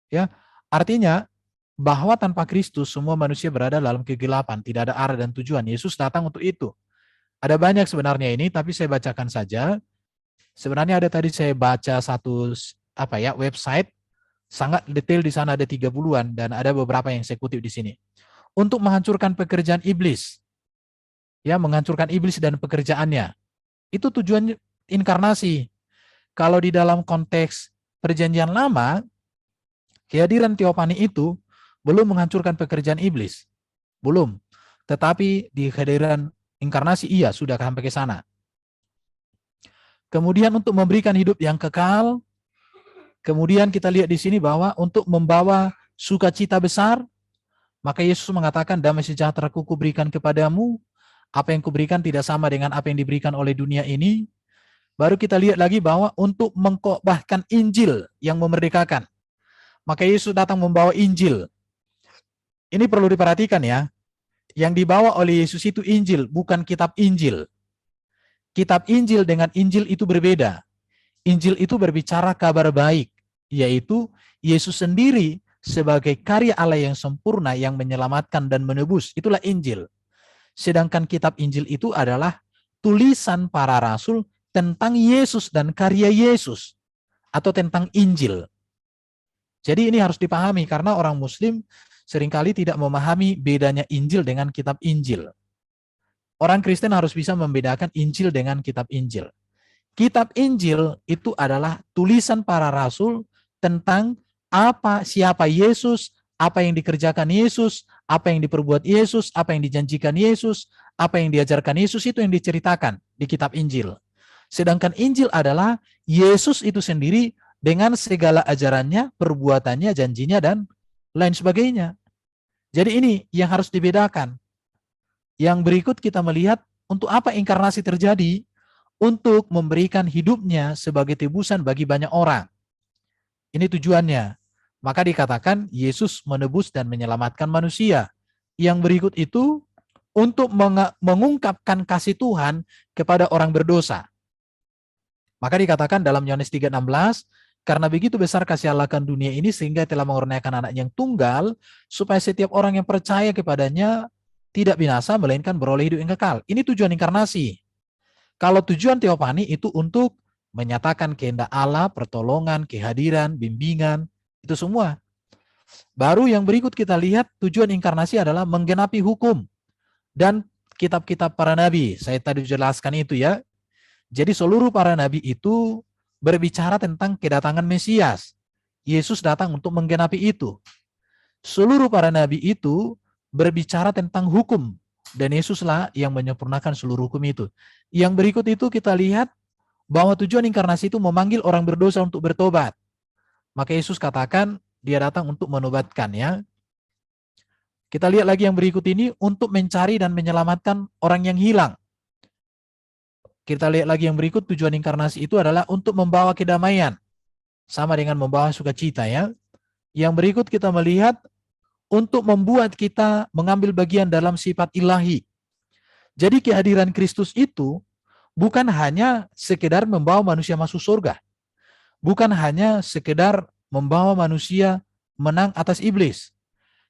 Ya, artinya bahwa tanpa Kristus semua manusia berada dalam kegelapan, tidak ada arah dan tujuan. Yesus datang untuk itu. Ada banyak sebenarnya ini, tapi saya bacakan saja. Sebenarnya ada tadi saya baca satu website sangat detail, di sana ada 30-an dan ada beberapa yang saya kutip di sini. Untuk menghancurkan pekerjaan iblis. Ya, menghancurkan iblis dan pekerjaannya. Itu tujuan inkarnasi. Kalau di dalam konteks perjanjian lama, kehadiran teofani itu belum menghancurkan pekerjaan iblis. Belum. Tetapi di kehadiran inkarnasi iya, sudah sampai ke sana. Kemudian untuk memberikan hidup yang kekal, kemudian kita lihat di sini bahwa untuk membawa sukacita besar, maka Yesus mengatakan, damai sejahtera kuberikan kepadamu, apa yang kuberikan tidak sama dengan apa yang diberikan oleh dunia ini. Baru kita lihat lagi bahwa untuk mengkhotbahkan Injil yang memerdekakan. Maka Yesus datang membawa Injil. Ini perlu diperhatikan ya. Yang dibawa oleh Yesus itu Injil, bukan kitab Injil. Kitab Injil dengan Injil itu berbeda. Injil itu berbicara kabar baik, yaitu Yesus sendiri sebagai karya Allah yang sempurna yang menyelamatkan dan menebus. Itulah Injil. Sedangkan kitab Injil itu adalah tulisan para rasul tentang Yesus dan karya Yesus, atau tentang Injil. Jadi ini harus dipahami karena orang Muslim seringkali tidak memahami bedanya Injil dengan kitab Injil. Orang Kristen harus bisa membedakan Injil dengan kitab Injil. Kitab Injil itu adalah tulisan para rasul tentang siapa Yesus, apa yang dikerjakan Yesus, apa yang diperbuat Yesus, apa yang dijanjikan Yesus, apa yang diajarkan Yesus, itu yang diceritakan di kitab Injil. Sedangkan Injil adalah Yesus itu sendiri dengan segala ajarannya, perbuatannya, janjinya, dan lain sebagainya. Jadi ini yang harus dibedakan. Yang berikut kita melihat untuk apa inkarnasi terjadi, untuk memberikan hidupnya sebagai tebusan bagi banyak orang. Ini tujuannya. Maka dikatakan Yesus menebus dan menyelamatkan manusia. Yang berikut itu untuk mengungkapkan kasih Tuhan kepada orang berdosa. Maka dikatakan dalam Yohanes 3:16, karena begitu besar kasih Allah akan dunia ini sehingga telah mengurniakan anak yang tunggal, supaya setiap orang yang percaya kepadanya tidak binasa melainkan beroleh hidup yang kekal. Ini tujuan inkarnasi. Kalau tujuan teofani itu untuk menyatakan kehendak Allah, pertolongan, kehadiran, bimbingan, itu semua. Baru yang berikut kita lihat tujuan inkarnasi adalah menggenapi hukum dan kitab-kitab para nabi. Saya tadi jelaskan itu ya. Jadi seluruh para nabi itu berbicara tentang kedatangan Mesias. Yesus datang untuk menggenapi itu. Seluruh para nabi itu berbicara tentang hukum. Dan Yesuslah yang menyempurnakan seluruh hukum itu. Yang berikut itu kita lihat bahwa tujuan inkarnasi itu memanggil orang berdosa untuk bertobat. Maka Yesus katakan dia datang untuk menobatkan ya. Kita lihat lagi yang berikut ini, untuk mencari dan menyelamatkan orang yang hilang. Kita lihat lagi yang berikut, tujuan inkarnasi itu adalah untuk membawa kedamaian. Sama dengan membawa sukacita ya. Yang berikut kita melihat untuk membuat kita mengambil bagian dalam sifat ilahi. Jadi kehadiran Kristus itu bukan hanya sekedar membawa manusia masuk surga. Bukan hanya sekedar membawa manusia menang atas iblis.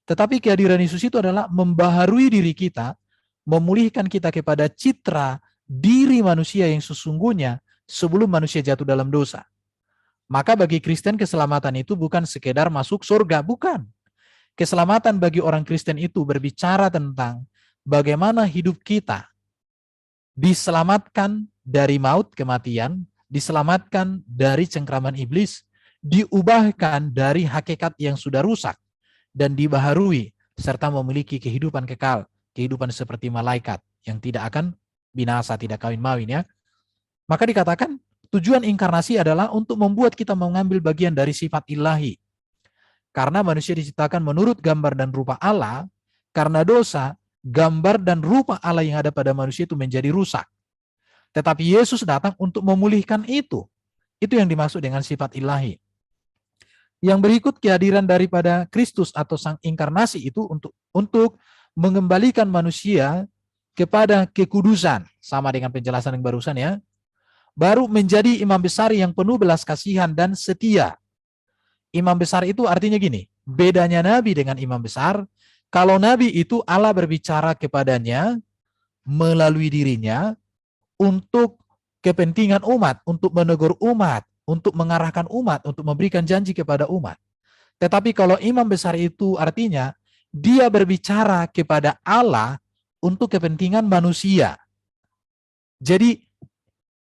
Tetapi kehadiran Yesus itu adalah membaharui diri kita, memulihkan kita kepada citra diri manusia yang sesungguhnya sebelum manusia jatuh dalam dosa. Maka bagi Kristen keselamatan itu bukan sekedar masuk surga, bukan. Keselamatan bagi orang Kristen itu berbicara tentang bagaimana hidup kita diselamatkan dari maut kematian, diselamatkan dari cengkraman iblis, diubahkan dari hakikat yang sudah rusak, dan dibaharui, serta memiliki kehidupan kekal, kehidupan seperti malaikat, yang tidak akan binasa, tidak kawin-mawin ya. Maka dikatakan, tujuan inkarnasi adalah untuk membuat kita mengambil bagian dari sifat ilahi. Karena manusia diciptakan menurut gambar dan rupa Allah, karena dosa, gambar dan rupa Allah yang ada pada manusia itu menjadi rusak. Tetapi Yesus datang untuk memulihkan itu. Itu yang dimaksud dengan sifat ilahi. Yang berikut kehadiran daripada Kristus atau Sang Inkarnasi itu untuk mengembalikan manusia kepada kekudusan. Sama dengan penjelasan yang barusan ya. Baru menjadi imam besar yang penuh belas kasihan dan setia. Imam besar itu artinya gini, bedanya nabi dengan imam besar, kalau nabi itu Allah berbicara kepadanya melalui dirinya untuk kepentingan umat, untuk menegur umat, untuk mengarahkan umat, untuk memberikan janji kepada umat. Tetapi kalau imam besar itu artinya dia berbicara kepada Allah untuk kepentingan manusia. Jadi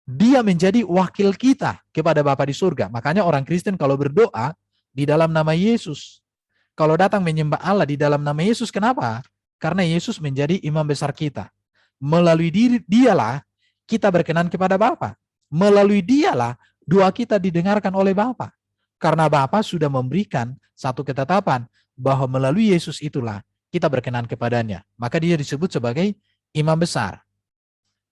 dia menjadi wakil kita kepada Bapa di surga. Makanya orang Kristen kalau berdoa di dalam nama Yesus, kalau datang menyembah Allah di dalam nama Yesus, kenapa? Karena Yesus menjadi imam besar kita. Melalui dialah kita berkenan kepada Bapa. Melalui dialah doa kita didengarkan oleh Bapa. Karena Bapa sudah memberikan satu ketetapan bahwa melalui Yesus itulah kita berkenan kepadanya. Maka dia disebut sebagai imam besar.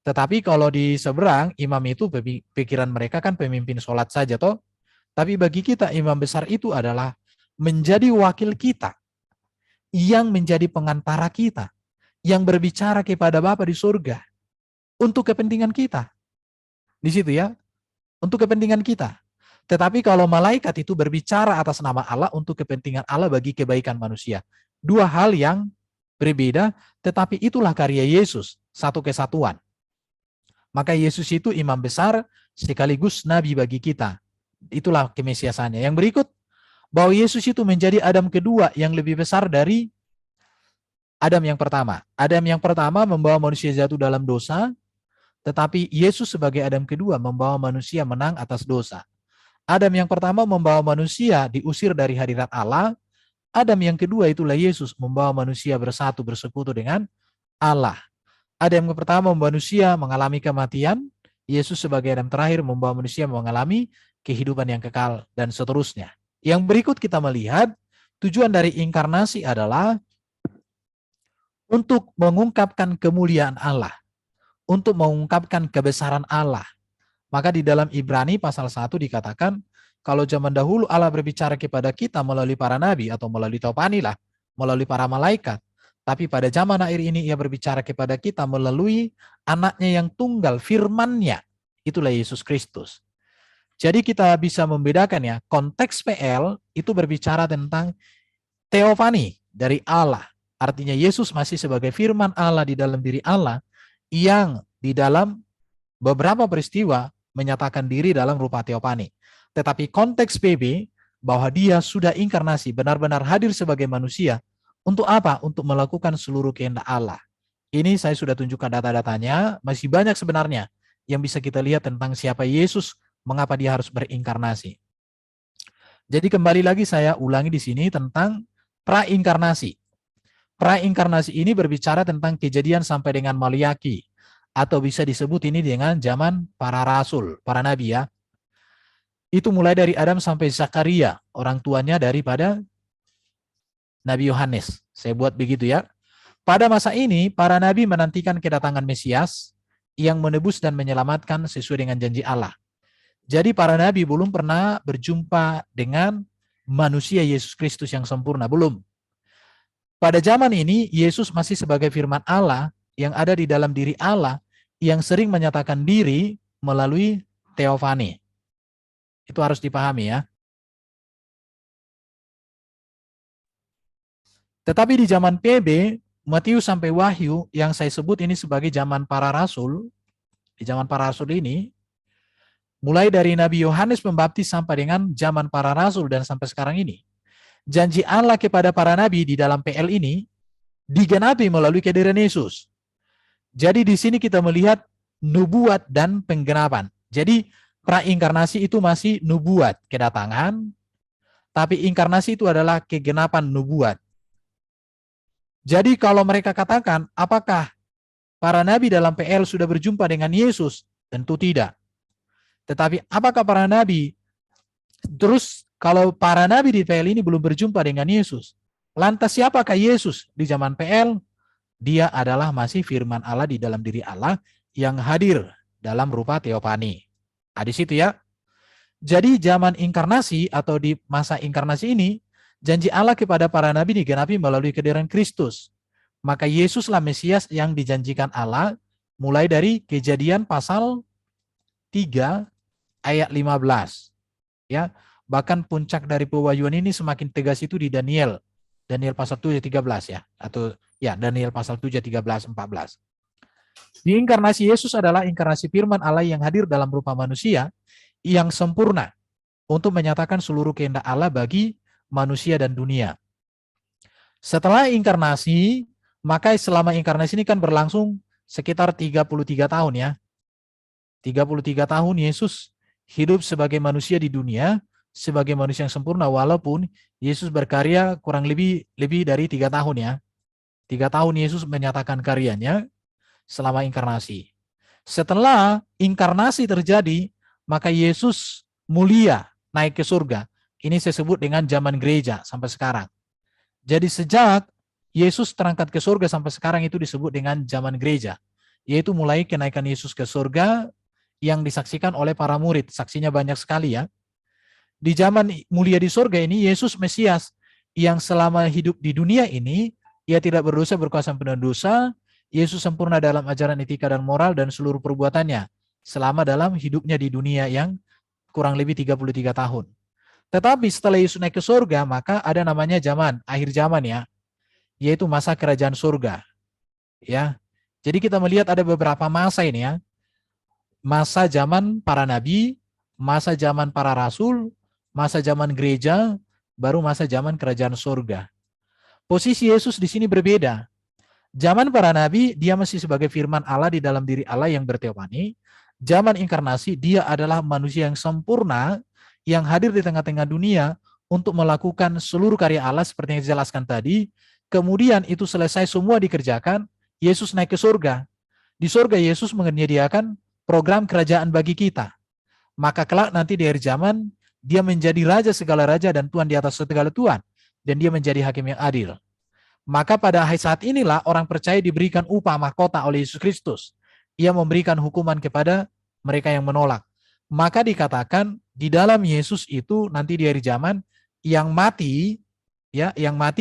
Tetapi kalau di seberang, imam itu pikiran mereka kan pemimpin sholat saja toh. Tapi bagi kita imam besar itu adalah menjadi wakil kita, yang menjadi pengantara kita, yang berbicara kepada Bapa di surga untuk kepentingan kita. Di situ ya, untuk kepentingan kita. Tetapi kalau malaikat itu berbicara atas nama Allah untuk kepentingan Allah bagi kebaikan manusia. Dua hal yang berbeda, tetapi itulah karya Yesus, satu kesatuan. Maka Yesus itu imam besar sekaligus nabi bagi kita. Itulah kemesiasannya. Yang berikut, bahwa Yesus itu menjadi Adam kedua yang lebih besar dari Adam yang pertama. Adam yang pertama membawa manusia jatuh dalam dosa, tetapi Yesus sebagai Adam kedua membawa manusia menang atas dosa. Adam yang pertama membawa manusia diusir dari hadirat Allah. Adam yang kedua itulah Yesus membawa manusia bersatu bersekutu dengan Allah. Adam yang pertama membawa manusia mengalami kematian. Yesus sebagai Adam terakhir membawa manusia mengalami kehidupan yang kekal, dan seterusnya. Yang berikut kita melihat, tujuan dari inkarnasi adalah untuk mengungkapkan kemuliaan Allah, untuk mengungkapkan kebesaran Allah. Maka di dalam Ibrani pasal 1 dikatakan, kalau zaman dahulu Allah berbicara kepada kita melalui para nabi atau melalui Teofani lah, melalui para malaikat. Tapi pada zaman akhir ini ia berbicara kepada kita melalui anaknya yang tunggal, firman-Nya. Itulah Yesus Kristus. Jadi kita bisa membedakan ya, konteks PL itu berbicara tentang teofani dari Allah. Artinya Yesus masih sebagai firman Allah di dalam diri Allah yang di dalam beberapa peristiwa menyatakan diri dalam rupa teofani. Tetapi konteks PB bahwa dia sudah inkarnasi, benar-benar hadir sebagai manusia. Untuk apa? Untuk melakukan seluruh kehendak Allah. Ini saya sudah tunjukkan data-datanya, masih banyak sebenarnya yang bisa kita lihat tentang siapa Yesus, mengapa dia harus berinkarnasi. Jadi kembali lagi saya ulangi di sini tentang prainkarnasi. Prainkarnasi ini berbicara tentang kejadian sampai dengan Maliaki, atau bisa disebut ini dengan zaman para rasul, para nabi ya. Itu mulai dari Adam sampai Zakaria, orang tuanya daripada Nabi Yohanes. Saya buat begitu ya. Pada masa ini, para nabi menantikan kedatangan Mesias yang menebus dan menyelamatkan sesuai dengan janji Allah. Jadi para nabi belum pernah berjumpa dengan manusia Yesus Kristus yang sempurna, belum. Pada zaman ini, Yesus masih sebagai firman Allah yang ada di dalam diri Allah yang sering menyatakan diri melalui teofani. Itu harus dipahami ya. Tetapi di zaman PB, Matius sampai Wahyu yang saya sebut ini sebagai zaman para rasul, di zaman para rasul ini, Mulai dari Nabi Yohanes Pembaptis sampai dengan zaman para rasul dan sampai sekarang ini. Janji Allah kepada para nabi di dalam PL ini digenapi melalui kehadiran Yesus. Jadi di sini kita melihat nubuat dan penggenapan. Jadi prainkarnasi itu masih nubuat, kedatangan, tapi inkarnasi itu adalah kegenapan nubuat. Jadi kalau mereka katakan, apakah para nabi dalam PL sudah berjumpa dengan Yesus? Tentu tidak. Tetapi apakah para nabi, terus kalau para nabi di PL ini belum berjumpa dengan Yesus, lantas siapakah Yesus di zaman PL? Dia adalah masih firman Allah di dalam diri Allah yang hadir dalam rupa teofani. Di situ ya. Jadi zaman inkarnasi atau di masa inkarnasi ini, janji Allah kepada para nabi digenapi melalui kehadiran Kristus. Maka Yesuslah Mesias yang dijanjikan Allah mulai dari Kejadian pasal 3 ayat 15. Ya, bahkan puncak dari pewahyuan ini semakin tegas itu di Daniel pasal 7 13 ya, atau ya Daniel pasal 7 13 14. Di inkarnasi Yesus adalah inkarnasi firman Allah yang hadir dalam rupa manusia yang sempurna untuk menyatakan seluruh kehendak Allah bagi manusia dan dunia. Setelah inkarnasi, maka selama inkarnasi ini kan berlangsung sekitar 33 tahun ya. 33 tahun Yesus hidup sebagai manusia di dunia, sebagai manusia yang sempurna, walaupun Yesus berkarya kurang lebih dari 3 tahun ya. 3 tahun Yesus menyatakan karyanya selama inkarnasi. Setelah inkarnasi terjadi, maka Yesus mulia naik ke surga. Ini saya sebut dengan zaman gereja sampai sekarang. Jadi sejak Yesus terangkat ke surga sampai sekarang itu disebut dengan zaman gereja. Yaitu mulai kenaikan Yesus ke surga yang disaksikan oleh para murid. Saksinya banyak sekali ya. Di zaman mulia di surga ini, Yesus Mesias yang selama hidup di dunia ini, ia tidak berdosa, berkuasa penuh dosa. Yesus sempurna dalam ajaran etika dan moral dan seluruh perbuatannya selama dalam hidupnya di dunia yang kurang lebih 33 tahun. Tetapi setelah Yesus naik ke surga, maka ada namanya zaman, akhir zaman ya, yaitu masa kerajaan surga. Ya. Jadi kita melihat ada beberapa masa ini ya. Masa zaman para nabi, masa zaman para rasul, masa zaman gereja, baru masa zaman kerajaan surga. Posisi Yesus di sini berbeda. Zaman para nabi, dia masih sebagai firman Allah di dalam diri Allah yang berteofani. Zaman inkarnasi, dia adalah manusia yang sempurna, yang hadir di tengah-tengah dunia untuk melakukan seluruh karya Allah seperti yang dijelaskan tadi. Kemudian itu selesai semua dikerjakan, Yesus naik ke surga. Di surga Yesus menyediakan program kerajaan bagi kita. Maka kelak nanti di akhir zaman, dia menjadi raja segala raja dan Tuhan di atas segala Tuhan. Dan dia menjadi hakim yang adil. Maka pada hari saat inilah orang percaya diberikan upah mahkota oleh Yesus Kristus. Ia memberikan hukuman kepada mereka yang menolak. Maka dikatakan di dalam Yesus itu nanti di akhir zaman yang mati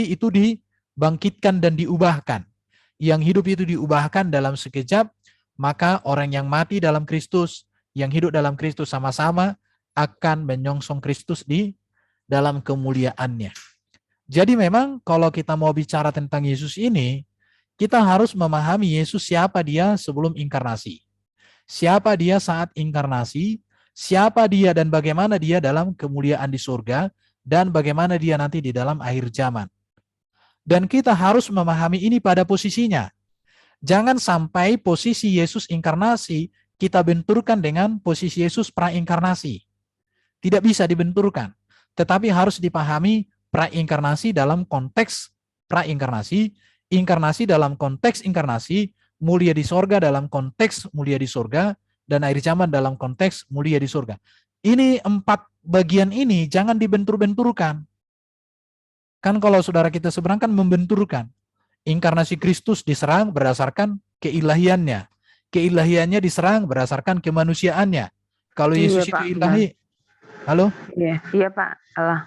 itu dibangkitkan dan diubahkan. Yang hidup itu diubahkan dalam sekejap, maka orang yang mati dalam Kristus, yang hidup dalam Kristus sama-sama akan menyongsong Kristus di dalam kemuliaannya. Jadi memang kalau kita mau bicara tentang Yesus ini, kita harus memahami Yesus siapa dia sebelum inkarnasi. Siapa dia saat inkarnasi, siapa dia dan bagaimana dia dalam kemuliaan di surga, dan bagaimana dia nanti di dalam akhir zaman. Dan kita harus memahami ini pada posisinya. Jangan sampai posisi Yesus inkarnasi kita benturkan dengan posisi Yesus prainkarnasi. Tidak bisa dibenturkan. Tetapi harus dipahami prainkarnasi dalam konteks prainkarnasi, inkarnasi dalam konteks inkarnasi, mulia di surga dalam konteks mulia di surga, dan akhir zaman dalam konteks mulia di surga. Ini 4 bagian ini jangan dibentur-benturkan. Kan kalau saudara kita seberang kan membenturkan. Inkarnasi Kristus diserang berdasarkan keilahiannya. Keilahiannya diserang berdasarkan kemanusiaannya. Kalau Yesus itu ilahi. Halo? Iya Pak, Allah.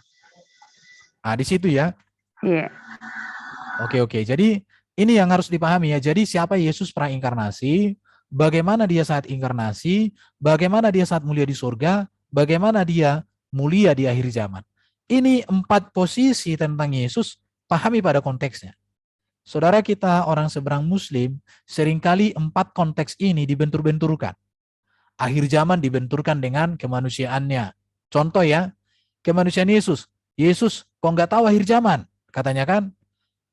Di situ ya. Iya. Oke. Jadi ini yang harus dipahami ya. Jadi siapa Yesus prainkarnasi, bagaimana dia saat inkarnasi, bagaimana dia saat mulia di surga, bagaimana dia mulia di akhir zaman. Ini 4 posisi tentang Yesus, pahami pada konteksnya. Saudara kita orang seberang Muslim, seringkali 4 konteks ini dibentur-benturkan. Akhir zaman dibenturkan dengan kemanusiaannya. Contoh ya, kemanusiaan Yesus. Yesus kok nggak tahu akhir zaman, katanya kan.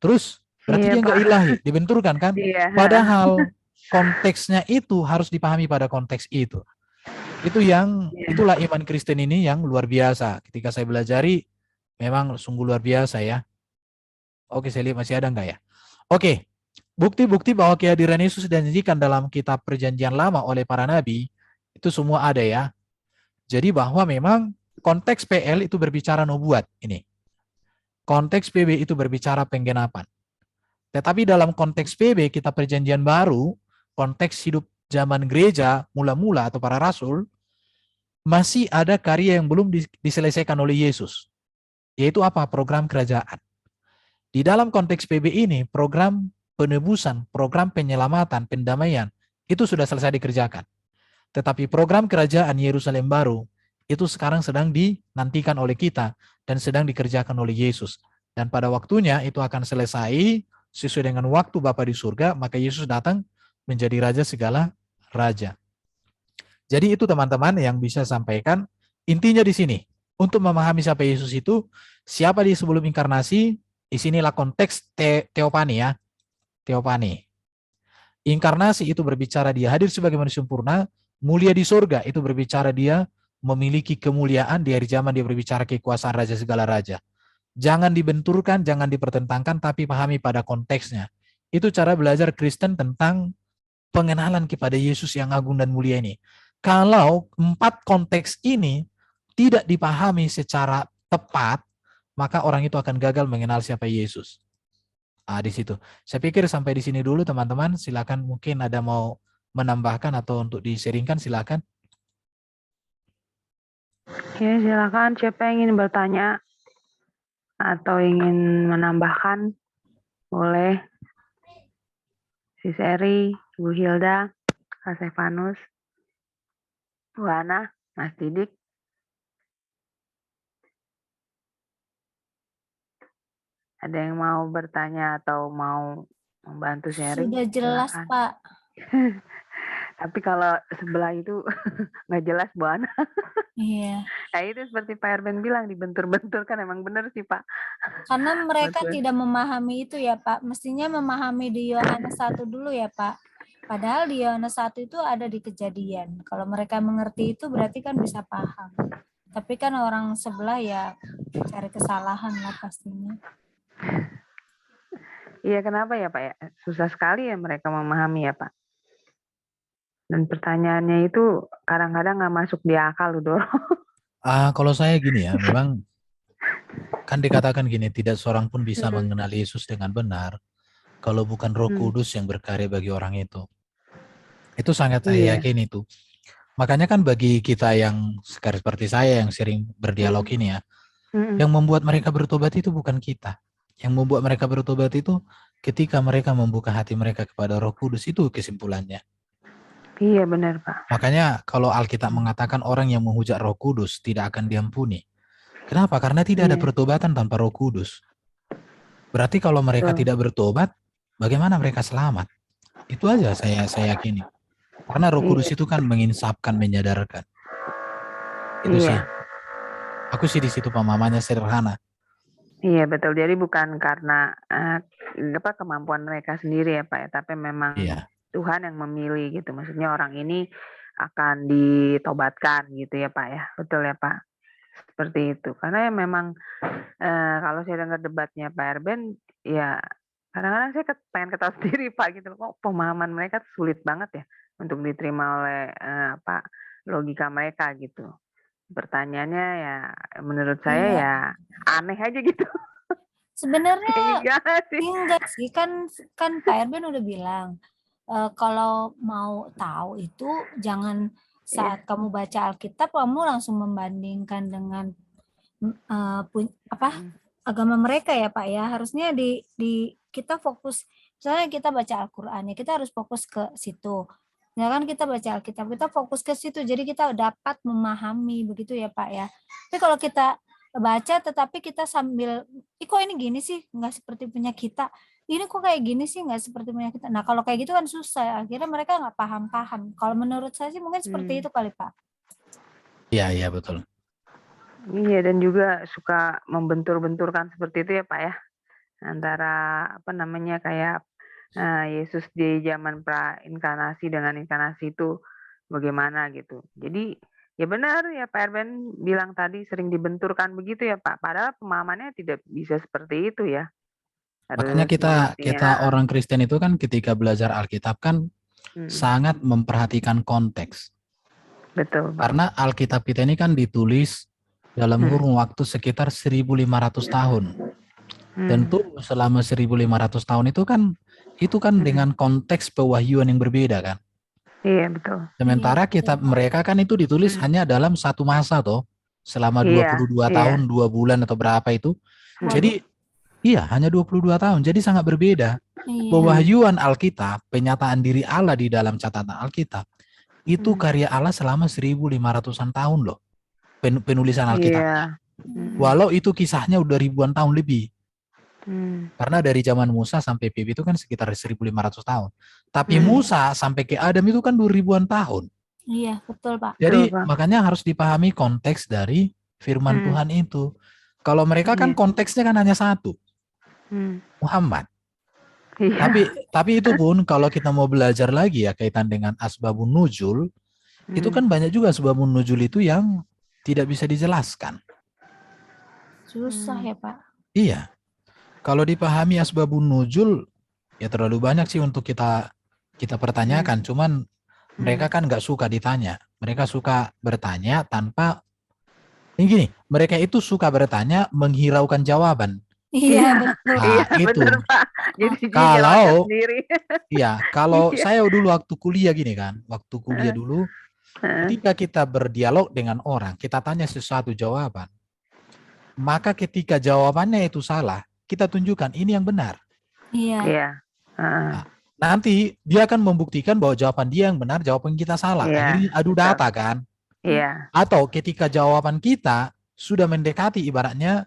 Terus berarti Iya dia Pak. nggak ilahi, dibenturkan kan. Iya. Padahal konteksnya itu harus dipahami pada konteks itu. Iya. Itulah iman Kristen ini yang luar biasa. Ketika saya belajari, memang sungguh luar biasa ya. Oke, saya lihat masih ada nggak ya? Oke, bukti-bukti bahwa kehadiran Yesus dijanjikan dalam kitab perjanjian lama oleh para nabi, itu semua ada ya. Jadi bahwa memang konteks PL itu berbicara nubuat ini. Konteks PB itu berbicara penggenapan. Tetapi dalam konteks PB, kitab perjanjian baru, konteks hidup zaman gereja, mula-mula atau para rasul, masih ada karya yang belum diselesaikan oleh Yesus. Yaitu apa? Program kerajaan. Di dalam konteks PB ini, program penebusan, program penyelamatan, pendamaian, itu sudah selesai dikerjakan. Tetapi program kerajaan Yerusalem baru, itu sekarang sedang dinantikan oleh kita dan sedang dikerjakan oleh Yesus. Dan pada waktunya itu akan selesai sesuai dengan waktu Bapa di surga, maka Yesus datang menjadi Raja segala Raja. Jadi itu teman-teman yang bisa sampaikan. Intinya di sini, untuk memahami siapa Yesus itu, siapa dia sebelum inkarnasi, disinilah konteks teopani ya. Teopani. Inkarnasi itu berbicara dia hadir sebagai manusia sempurna, mulia di surga itu berbicara dia memiliki kemuliaan, di hari zaman dia berbicara kekuasaan Raja segala Raja. Jangan dibenturkan, jangan dipertentangkan, tapi pahami pada konteksnya. Itu cara belajar Kristen tentang pengenalan kepada Yesus yang agung dan mulia ini. Kalau 4 konteks ini tidak dipahami secara tepat, maka orang itu akan gagal mengenal siapa Yesus. Di situ. Saya pikir sampai di sini dulu teman-teman. Silakan mungkin ada mau menambahkan atau untuk di-sharingkan silakan. Oke, silakan siapa yang ingin bertanya atau ingin menambahkan, boleh. Si Seri, Bu Hilda, Kak Stefanus, Bu Ana, Mas Didik. Ada yang mau bertanya atau mau membantu sharing? Sudah jelas, Silakan. Pak. Tapi kalau sebelah itu nggak jelas, Bu Ana. Iya. Nah itu seperti Pak Erben bilang, dibentur-bentur kan emang benar sih Pak. Karena mereka Betul. tidak memahami itu ya Pak. Mestinya memahami di Yohanes 1 dulu ya Pak. Padahal di Yohanes 1 itu ada di Kejadian. Kalau mereka mengerti itu berarti kan bisa paham. Tapi kan orang sebelah ya cari kesalahan lah pastinya. Iya kenapa ya Pak ya? Susah sekali ya mereka memahami ya Pak. Dan pertanyaannya itu kadang-kadang nggak masuk di akal loh. Kalau saya gini ya, memang kan dikatakan gini, tidak seorang pun bisa mengenal Yesus dengan benar kalau bukan Roh Kudus yang berkarya bagi orang itu. Itu sangat saya yakin itu. Makanya kan bagi kita yang seperti saya yang sering berdialog ini ya, yang membuat mereka bertobat itu bukan kita. Yang membuat mereka bertobat itu ketika mereka membuka hati mereka kepada Roh Kudus, itu kesimpulannya. Iya benar Pak. Makanya kalau Alkitab mengatakan orang yang menghujat Roh Kudus tidak akan diampuni. Kenapa? Karena tidak ada pertobatan tanpa Roh Kudus. Berarti kalau mereka tidak bertobat, bagaimana mereka selamat? Itu aja saya yakini. Karena Roh Kudus itu kan menginsapkan, menyadarkan. Itu sih. Aku sih di situ pemahamannya sederhana. Iya betul. Jadi bukan karena kemampuan mereka sendiri ya Pak ya, tapi memang Tuhan yang memilih gitu. Maksudnya orang ini akan ditobatkan gitu ya Pak ya. Betul ya Pak. Seperti itu. Karena ya memang kalau saya dengar debatnya Pak Erben, ya kadang-kadang saya pengen ketawa sendiri Pak gitu. Kok pemahaman mereka sulit banget ya untuk diterima oleh logika mereka gitu. Pertanyaannya ya menurut saya ya aneh aja gitu. Sebenarnya enggak sih, kan Pak Erben udah bilang kalau mau tahu itu jangan saat kamu baca Alkitab kamu langsung membandingkan dengan agama mereka ya Pak ya. Harusnya di kita fokus, misalnya kita baca Al-Qur'an ya, kita harus fokus ke situ. Ya kan kita baca Alkitab, kita fokus ke situ, jadi kita dapat memahami begitu ya Pak ya. Tapi kalau kita baca tetapi kita sambil, kok ini gini sih, nggak seperti punya kita, ini kok kayak gini sih, nggak seperti punya kita. Nah, kalau kayak gitu kan susah, akhirnya mereka nggak paham-paham. Kalau menurut saya sih mungkin seperti itu kali, Pak. Iya, betul. Iya, dan juga suka membentur-benturkan seperti itu ya Pak ya, antara kayak Yesus di zaman pra-inkarnasi dengan inkarnasi itu bagaimana gitu. Jadi ya benar ya Pak Erben bilang tadi sering dibenturkan begitu ya Pak, padahal pemahamannya tidak bisa seperti itu ya. Makanya Harus kita orang Kristen itu kan ketika belajar Alkitab kan sangat memperhatikan konteks. Betul, Pak. Karena Alkitab kita ini kan ditulis dalam kurun waktu sekitar 1.500 tahun. Tentu selama 1.500 tahun itu kan dengan konteks pewahyuan yang berbeda kan. Iya, betul. Sementara kitab mereka kan itu ditulis hanya dalam satu masa toh, selama 22 tahun, 2 bulan atau berapa itu. Jadi iya, hanya 22 tahun. Jadi sangat berbeda. Pewahyuan Alkitab, penyataan diri Allah di dalam catatan Alkitab, itu karya Allah selama 1.500-an tahun loh. Penulisan Alkitabnya. Walau itu kisahnya udah ribuan tahun lebih. Karena dari zaman Musa sampai PB itu kan sekitar 1.500 tahun. Tapi Musa sampai ke Adam itu kan 2.000-an tahun. Iya, betul Pak. Jadi makanya harus dipahami konteks dari firman Tuhan itu. Kalau mereka kan konteksnya kan hanya satu. Muhammad. Tapi itu pun kalau kita mau belajar lagi ya kaitan dengan asbabun nuzul, itu kan banyak juga asbabun nuzul itu yang tidak bisa dijelaskan. Susah ya Pak. Iya. Kalau dipahami asbabun nuzul, ya terlalu banyak sih untuk kita pertanyakan. Cuman mereka kan nggak suka ditanya. Mereka suka bertanya tanpa, ini gini, mereka itu suka bertanya menghiraukan jawaban. Iya, betul. Iya, itu. Bener, Pak. Jadi kalau saya dulu waktu kuliah gini kan, waktu kuliah dulu, ketika kita berdialog dengan orang, kita tanya sesuatu jawaban, maka ketika jawabannya itu salah, kita tunjukkan ini yang benar. Iya. Nah, nanti dia akan membuktikan bahwa jawaban dia yang benar, jawaban kita salah. Akhirnya adu data kan. Iya. Atau ketika jawaban kita sudah mendekati ibaratnya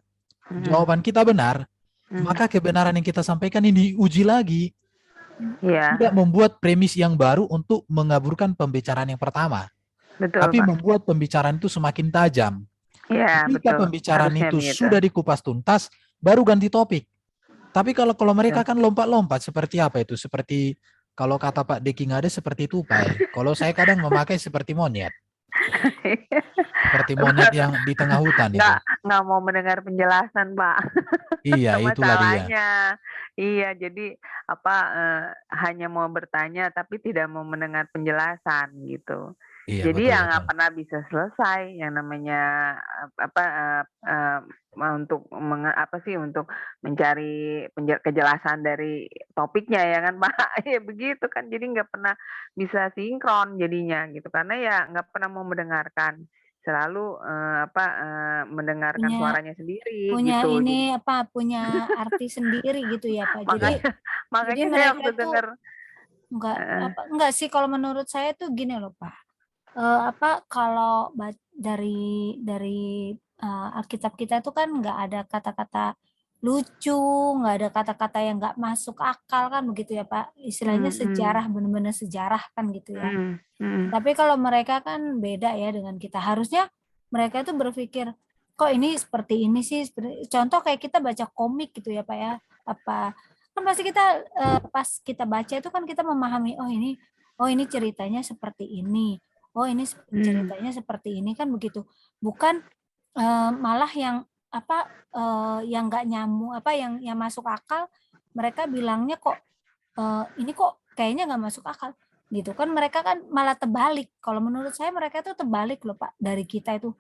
jawaban kita benar, maka kebenaran yang kita sampaikan ini diuji lagi. Tidak membuat premis yang baru untuk mengaburkan pembicaraan yang pertama. Betul, tapi Pak. membuat pembicaraan itu semakin tajam. Iya, Ketika betul. pembicaraan Harusnya itu begitu. sudah dikupas tuntas, baru ganti topik. Tapi kalau mereka kan lompat-lompat seperti apa itu? Seperti kalau kata Pak Deki Ngade seperti itu Pak. Kalau saya kadang memakai seperti monyet. Seperti monyet yang di tengah hutan itu. Nggak mau mendengar penjelasan, Pak. Iya, itulah dia. Iya, jadi hanya mau bertanya tapi tidak mau mendengar penjelasan gitu. Iya, jadi betul, nggak pernah bisa selesai yang namanya untuk untuk mencari kejelasan dari topiknya ya kan Pak. Ya begitu kan, jadi nggak pernah bisa sinkron jadinya gitu karena ya nggak pernah mau mendengarkan, selalu mendengarkan suaranya sendiri punya gitu. Ini punya arti sendiri gitu ya Pak. Makanya jadi saya mereka waktu tuh dengar enggak sih, kalau menurut saya tuh gini loh Pak. Kalau dari Alkitab kita itu kan nggak ada kata-kata lucu, nggak ada kata-kata yang nggak masuk akal kan begitu ya Pak. Istilahnya sejarah, benar-benar sejarah kan gitu ya. Tapi kalau mereka kan beda ya dengan kita. Harusnya mereka tuh berpikir, kok ini seperti ini sih. Contoh kayak kita baca komik gitu ya Pak ya. Kan pasti kita pas kita baca itu kan kita memahami, oh ini ceritanya seperti ini. Oh ini ceritanya seperti ini kan begitu. Bukan malah yang yang nggak nyambung, yang masuk akal, mereka bilangnya kok ini kok kayaknya nggak masuk akal gitu kan. Mereka kan malah terbalik. Kalau menurut saya mereka itu terbalik loh Pak, dari kita itu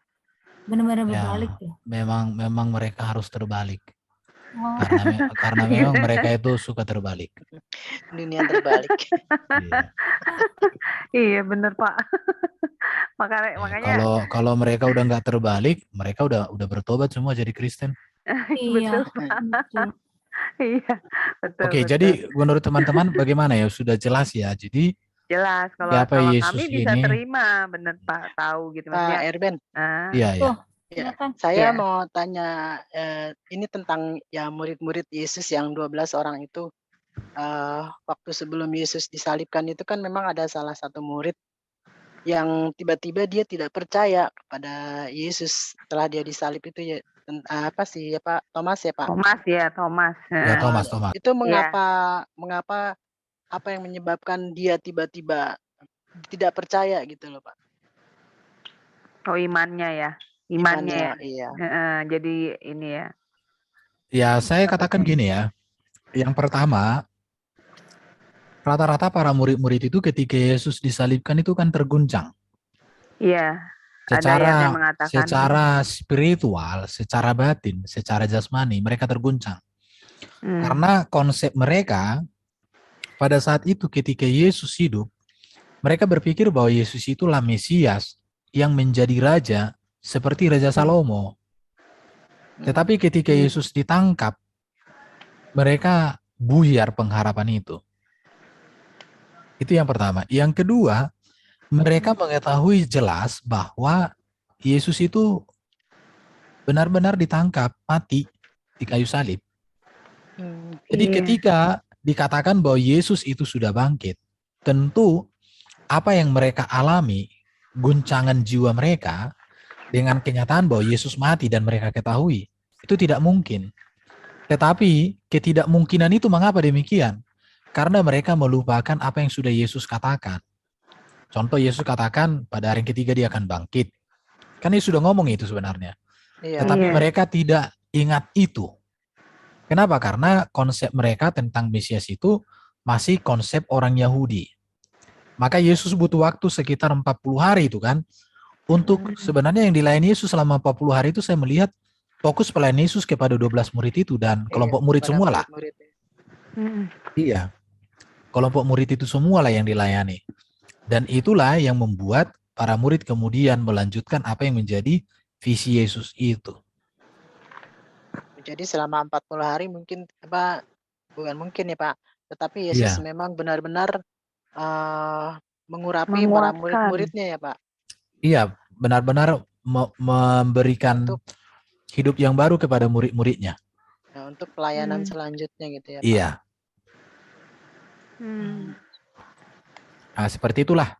benar-benar berbalik loh. Memang mereka harus terbalik. Karena memang mereka itu suka terbalik. Dunia terbalik. Iya bener Pak. Makanya kalau mereka udah nggak terbalik, mereka udah bertobat semua jadi Kristen. Iya. Iya, betul. Oke, jadi menurut teman-teman bagaimana ya? Sudah jelas ya. Jadi jelas kalau kami bisa terima, bener Pak, tahu gitu Pak Erben. Iya. Saya mau tanya ini tentang ya murid-murid Yesus yang 12 orang itu. waktu sebelum Yesus disalibkan itu kan memang ada salah satu murid yang tiba-tiba dia tidak percaya kepada Yesus setelah dia disalib itu ya, Thomas ya, Pak? Thomas ya, Thomas, Ya, Thomas. Itu Iya. mengapa apa yang menyebabkan dia tiba-tiba tidak percaya gitu loh, Pak? Oh, imannya ya? Imannya ya? Iya. Jadi ini ya. Ya, saya katakan gini ya. Yang pertama, rata-rata para murid-murid itu ketika Yesus disalibkan itu kan terguncang. Iya. Ada yang mengatakan Secara spiritual, secara batin, secara jasmani, mereka terguncang. Karena konsep mereka pada saat itu ketika Yesus hidup, mereka berpikir bahwa Yesus itulah Mesias yang menjadi raja seperti Raja Salomo. Tetapi ketika Yesus ditangkap, mereka buyar pengharapan itu. Itu yang pertama. Yang kedua, mereka mengetahui jelas bahwa Yesus itu benar-benar ditangkap, mati di kayu salib. Jadi ketika dikatakan bahwa Yesus itu sudah bangkit, tentu apa yang mereka alami, guncangan jiwa mereka dengan kenyataan bahwa Yesus mati dan mereka ketahui, itu tidak mungkin. Tetapi ketidakmungkinan itu mengapa demikian? Karena mereka melupakan apa yang sudah Yesus katakan. Contoh Yesus katakan pada hari ketiga dia akan bangkit. Kan dia sudah ngomong itu sebenarnya. Tetapi mereka tidak ingat itu. Kenapa? Karena konsep mereka tentang Mesias itu masih konsep orang Yahudi. Maka Yesus butuh waktu sekitar 40 hari itu kan. Untuk sebenarnya yang dilayani Yesus selama 40 hari itu saya melihat fokus pelayanan Yesus kepada 12 murid itu dan kelompok murid semua lah. Iya. Kelompok murid itu semua lah yang dilayani. Dan itulah yang membuat para murid kemudian melanjutkan apa yang menjadi visi Yesus itu. Jadi selama 40 hari mungkin bukan mungkin ya Pak, tetapi Yesus memang benar-benar mengurapi para murid-muridnya ya Pak. Iya, benar-benar memberikan hidup yang baru kepada murid-muridnya. Nah, untuk pelayanan selanjutnya gitu ya Pak. Iya. Nah, seperti itulah.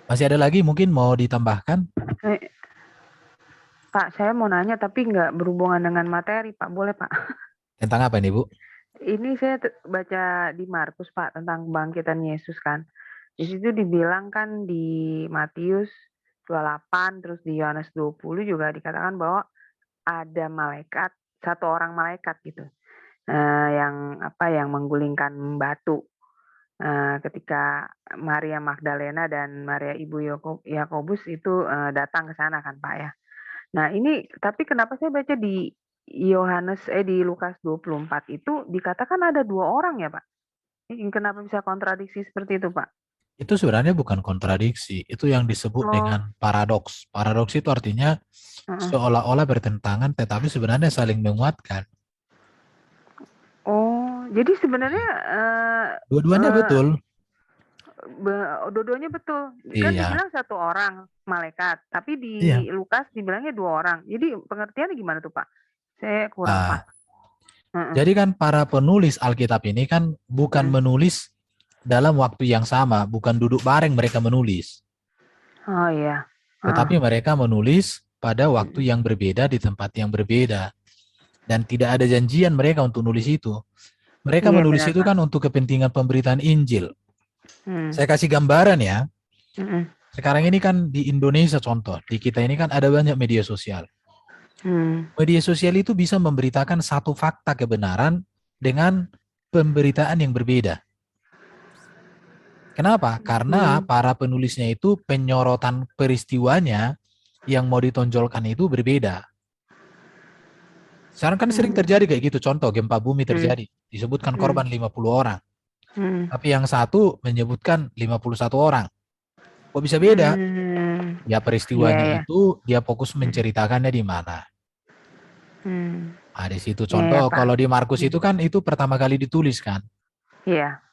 Masih ada lagi mungkin mau ditambahkan? Pak, saya mau nanya tapi nggak berhubungan dengan materi, Pak. Boleh, Pak? Tentang apa ini, Bu? Ini saya baca di Markus, Pak, tentang kebangkitan Yesus kan. Di situ dibilang kan di Matius 28, terus di Yohanes 20 juga dikatakan bahwa ada malaikat, satu orang malaikat gitu. Yang menggulingkan batu. Ketika Maria Magdalena dan Maria ibu Yakobus itu datang ke sana kan Pak ya. Nah ini tapi kenapa saya baca di di Lukas 24 itu dikatakan ada 2 orang ya Pak? Kenapa bisa kontradiksi seperti itu Pak? Itu sebenarnya bukan kontradiksi, itu yang disebut dengan paradoks. Paradoks itu artinya seolah-olah bertentangan tetapi sebenarnya saling menguatkan. Oh, jadi sebenarnya dua-duanya betul. Dua-duanya betul. Kan dibilang satu orang malaikat, tapi di Lukas dibilangnya 2 orang. Jadi pengertiannya gimana tuh Pak? Saya kurang Pak. Jadi kan para penulis Alkitab ini kan bukan menulis dalam waktu yang sama, bukan duduk bareng mereka menulis. Oh iya. Tetapi mereka menulis pada waktu yang berbeda di tempat yang berbeda. Dan tidak ada janjian mereka untuk nulis itu. Mereka menulis itu kan untuk kepentingan pemberitaan Injil. Saya kasih gambaran ya. Sekarang ini kan di Indonesia contoh, di kita ini kan ada banyak media sosial. Media sosial itu bisa memberitakan satu fakta kebenaran dengan pemberitaan yang berbeda. Kenapa? Karena para penulisnya itu penyorotan peristiwanya yang mau ditonjolkan itu berbeda. Sekarang kan sering terjadi kayak gitu. Contoh gempa bumi terjadi. Disebutkan korban 50 orang. Tapi yang satu menyebutkan 51 orang. Kok bisa beda? Ya peristiwanya itu dia fokus menceritakannya di mana. Di situ contoh kalau di Markus itu kan itu pertama kali ditulis kan. Iya.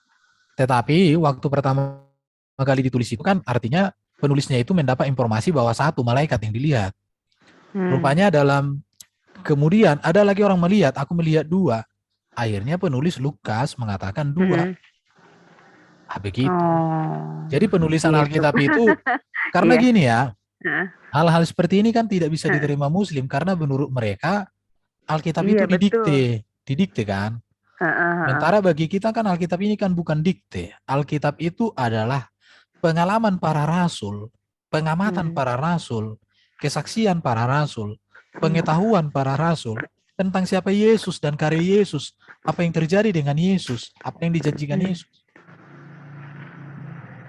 Tetapi waktu pertama kali ditulis itu kan artinya penulisnya itu mendapat informasi bahwa satu malaikat yang dilihat. Rupanya kemudian ada lagi orang melihat, aku melihat 2. Akhirnya penulis Lukas mengatakan 2. Begitu. Jadi penulisan gitu. Alkitab itu, karena Iya. gini ya, hal-hal seperti ini kan tidak bisa diterima Muslim, karena menurut mereka Alkitab itu didikte kan. Sementara bagi kita kan Alkitab ini kan bukan dikte. Alkitab itu adalah pengalaman para rasul, pengamatan para rasul, kesaksian para rasul, pengetahuan para rasul tentang siapa Yesus dan karya Yesus, apa yang terjadi dengan Yesus, apa yang dijanjikan Yesus.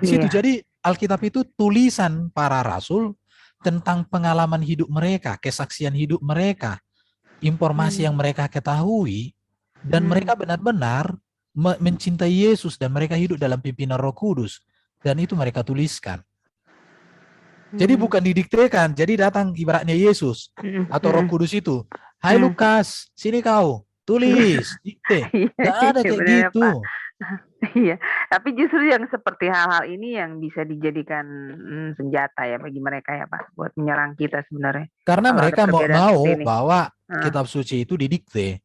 Di situ. Jadi Alkitab itu tulisan para rasul tentang pengalaman hidup mereka, kesaksian hidup mereka, informasi yang mereka ketahui, dan mereka benar-benar mencintai Yesus dan mereka hidup dalam pimpinan Roh Kudus, dan itu mereka tuliskan. Jadi bukan didiktekan, jadi datang ibaratnya Yesus atau Roh Kudus itu, hai Lukas, sini kau, tulis, dikte. Nggak ada kayak gitu. Iya, tapi justru yang seperti hal-hal ini yang bisa dijadikan senjata ya bagi mereka ya Pak, buat menyerang kita sebenarnya. Karena mereka mau bahwa kitab suci itu didikte.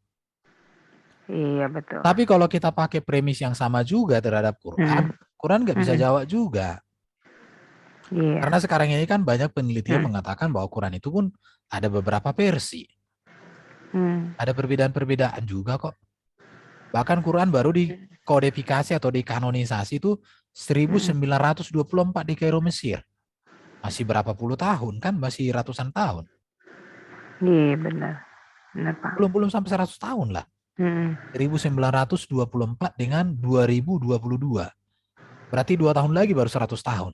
Iya betul. Tapi kalau kita pakai premis yang sama juga terhadap Quran, Quran nggak bisa jawab juga. Iya. Karena sekarang ini kan banyak penelitian mengatakan bahwa Quran itu pun ada beberapa versi. Ada perbedaan-perbedaan juga kok. Bahkan Quran baru dikodifikasi atau dikanonisasi itu 1924 di Kairo, Mesir. Masih berapa puluh tahun kan? Masih ratusan tahun. Iya benar. Benar Pak. Belum sampai 100 tahun lah. 1924 dengan 2022. Berarti 2 tahun lagi baru 100 tahun.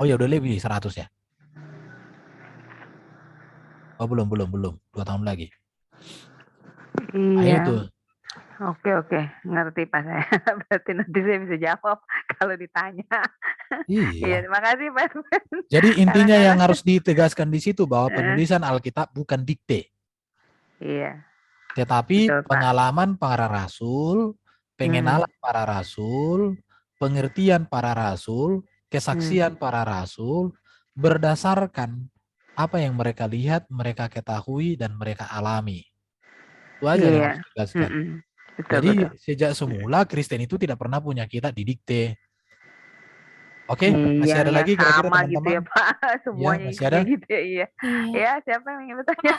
Oh ya udah lebih 100 ya. Oh belum. 2 tahun lagi. Iya. Itu. Oke. Ngerti Pak saya. Berarti nanti saya bisa jawab kalau ditanya. Iya, terima kasih Pak. Jadi intinya yang harus ditegaskan di situ bahwa penulisan Alkitab bukan dikte. Iya. Tetapi betul, pengalaman para rasul, pengenalan para rasul, pengertian para rasul, kesaksian para rasul berdasarkan apa yang mereka lihat, mereka ketahui, dan mereka alami. Itu aja yang harus ditegaskan. Jadi sejak semula Kristen itu tidak pernah punya kitab didikte. Oke, masih ada lagi kira-kira teman-teman? Gitu ya Pak, semuanya masih ada? gitu ya. Iya. Ya, siapa yang ingin bertanya?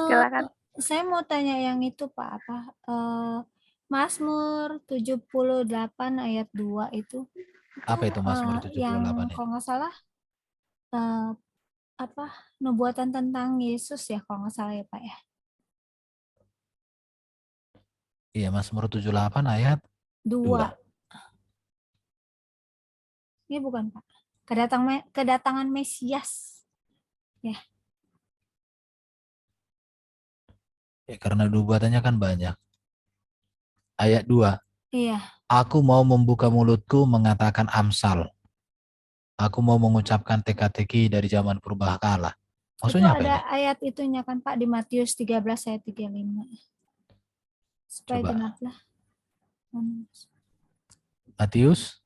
Silakan. Saya mau tanya yang itu Pak, apa? Mazmur 78 ayat 2 itu. Apa itu Mazmur 78? Yang kalau nggak salah nubuatan tentang Yesus ya, kalau nggak salah ya Pak ya. Iya, Mazmur 78 ayat 2. Ini bukan Pak. Kedatangan Mesias. Ya. Ya, karena nubuatannya kan banyak. Ayat 2. Iya. Aku mau membuka mulutku mengatakan amsal. Aku mau mengucapkan teka-teki dari zaman purbakala. Maksudnya itu apa ada ini? Ayat itunya kan Pak di Matius 13 ayat 35. Supaya genaplah. Matius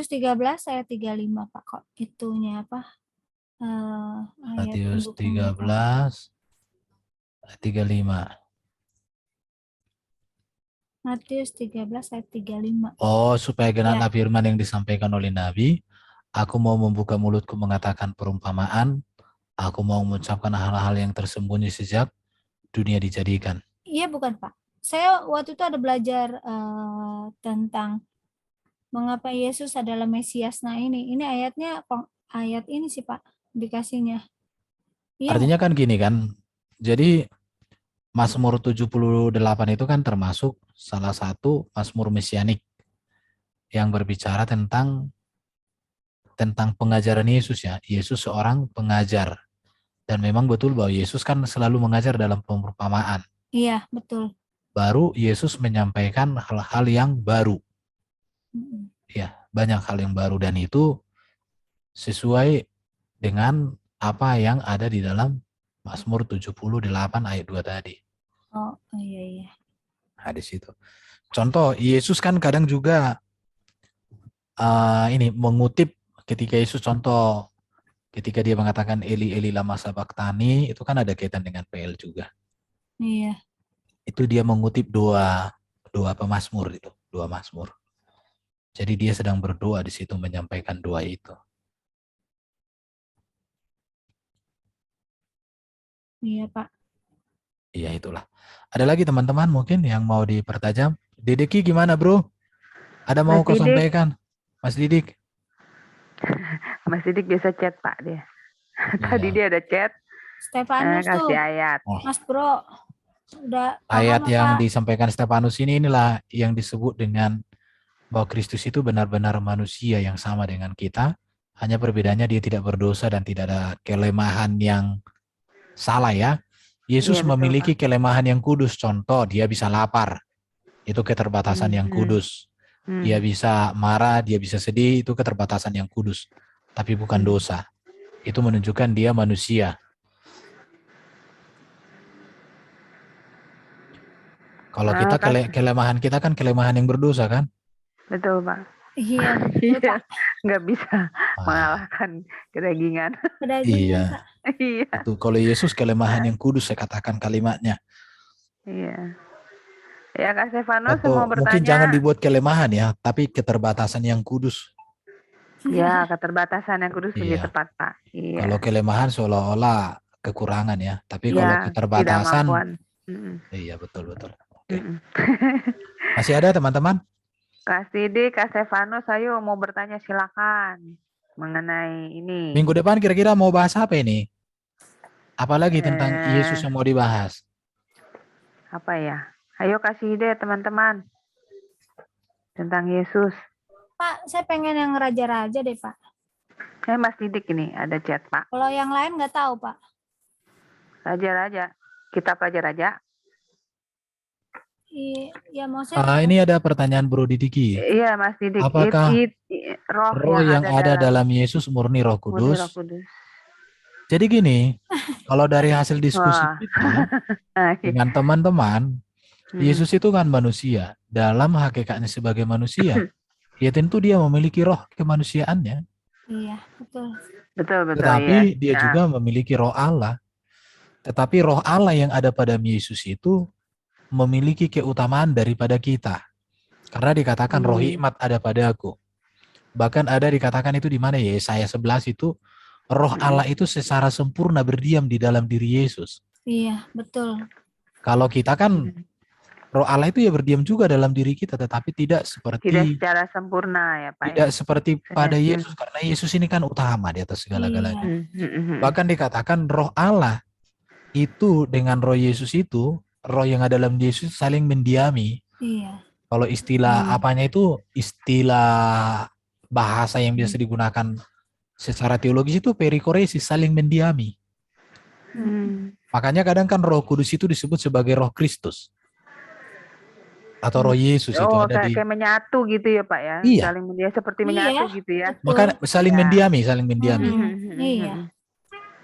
13 ayat 35 Pak, kok itunya apa? Matius 13 ayat 35. Matius 13 ayat 35. Oh, supaya genaplah firman yang disampaikan oleh Nabi. Aku mau membuka mulutku mengatakan perumpamaan. Aku mau mengucapkan hal-hal yang tersembunyi sejak dunia dijadikan. Iya bukan Pak. Saya waktu itu ada belajar tentang mengapa Yesus adalah Mesias. Nah ini ayatnya ayat ini sih Pak dikasihnya. Iya. Artinya kan gini kan. Jadi Mazmur 78 itu kan termasuk salah satu Mazmur mesianik yang berbicara tentang pengajaran Yesus ya. Yesus seorang pengajar. Dan memang betul bahwa Yesus kan selalu mengajar dalam perumpamaan. Iya, betul. Baru Yesus menyampaikan hal-hal yang baru. Ya, banyak hal yang baru dan itu sesuai dengan apa yang ada di dalam Mazmur 78 ayat 2 tadi. Oh, iya. Nah, di situ. Contoh, Yesus kan kadang juga mengutip ketika Yesus ketika dia mengatakan Eli Eli lama sabachthani, itu kan ada kaitan dengan PL juga. Iya. Itu dia mengutip dua pemazmur itu, dua mazmur. Jadi dia sedang berdoa di situ menyampaikan doa itu. Iya, Pak. Iya, itulah. Ada lagi teman-teman mungkin yang mau dipertajam? Didiki gimana, Bro? Ada mau kau sampaikan? Mas Didik? Mas Didik biasa chat, Pak, dia. Tadi Iya. dia ada chat. Stefanus tuh. Kasih ayat. Oh, Mas Bro. Udah ayat paham yang apa? disampaikan Stefanus inilah yang disebut dengan bahwa Kristus itu benar-benar manusia yang sama dengan kita. Hanya perbedaannya dia tidak berdosa dan tidak ada kelemahan yang salah ya. Yesus Iya, betul, memiliki Pak. kelemahan yang kudus. Contoh, dia bisa lapar. Itu keterbatasan yang kudus. Dia bisa marah, dia bisa sedih, itu keterbatasan yang kudus. Tapi bukan dosa. Itu menunjukkan dia manusia. Kalau kita kelemahan kita kan kelemahan yang berdosa kan? Betul, Pak. Iya, betul, Pak. Nggak bisa mengalahkan kedagingan. Iya. Pak. Iya. Itu kalau Yesus kelemahan yang kudus, saya katakan kalimatnya. Iya. Ya, Kak Stefanus Atau mau bertanya. mungkin jangan dibuat kelemahan ya, tapi keterbatasan yang kudus. Ya, keterbatasan yang kudus lebih tepat, Pak. Iya. Kalau kelemahan seolah-olah kekurangan ya, tapi ya, kalau keterbatasan, iya betul. Oke. Masih ada teman-teman? Kak Sidi, Kak Stefanus, ayo mau bertanya silakan mengenai ini. Minggu depan kira-kira mau bahas apa ini? Apalagi tentang Yesus yang mau dibahas? Apa ya? Ayo kasih ide teman-teman tentang Yesus. Pak, saya pengen yang raja-raja deh, Pak. Mas Didik ini ada chat, Pak. Kalau yang lain nggak tahu, Pak. Raja-raja, kitab raja-raja. Iya, mau saya. Ini ada pertanyaan Bro Didiki. Iya, Mas Didik. Apakah roh yang ada dalam Yesus murni Roh Kudus? Jadi gini, kalau dari hasil diskusi kita dengan teman-teman, Yesus itu kan manusia. Dalam hakikatnya sebagai manusia, ya tentu dia memiliki roh kemanusiaannya. Iya, betul. Betul. Tetapi dia juga memiliki roh Allah. Tetapi roh Allah yang ada pada Yesus itu memiliki keutamaan daripada kita. Karena dikatakan roh hikmat ada padaku. Bahkan ada dikatakan itu di mana ya? Yesaya 11 itu roh Allah itu secara sempurna berdiam di dalam diri Yesus. Iya, betul. Kalau kita kan roh Allah itu ya berdiam juga dalam diri kita, tetapi tidak secara sempurna ya Pak. Tidak seperti pada Yesus, karena Yesus ini kan utama di atas segala-galanya. Bahkan dikatakan roh Allah itu dengan roh Yesus itu, roh yang ada dalam Yesus saling mendiami. Iya. Kalau istilah apanya itu, istilah bahasa yang biasa digunakan secara teologis itu perikoresis, saling mendiami. Makanya kadang kan Roh Kudus itu disebut sebagai Roh Kristus atau Roh Yesus itu ada kayak menyatu gitu ya Pak ya. Iya. Saling mendiami seperti menyatu gitu ya. Maka saling mendiami. Iya.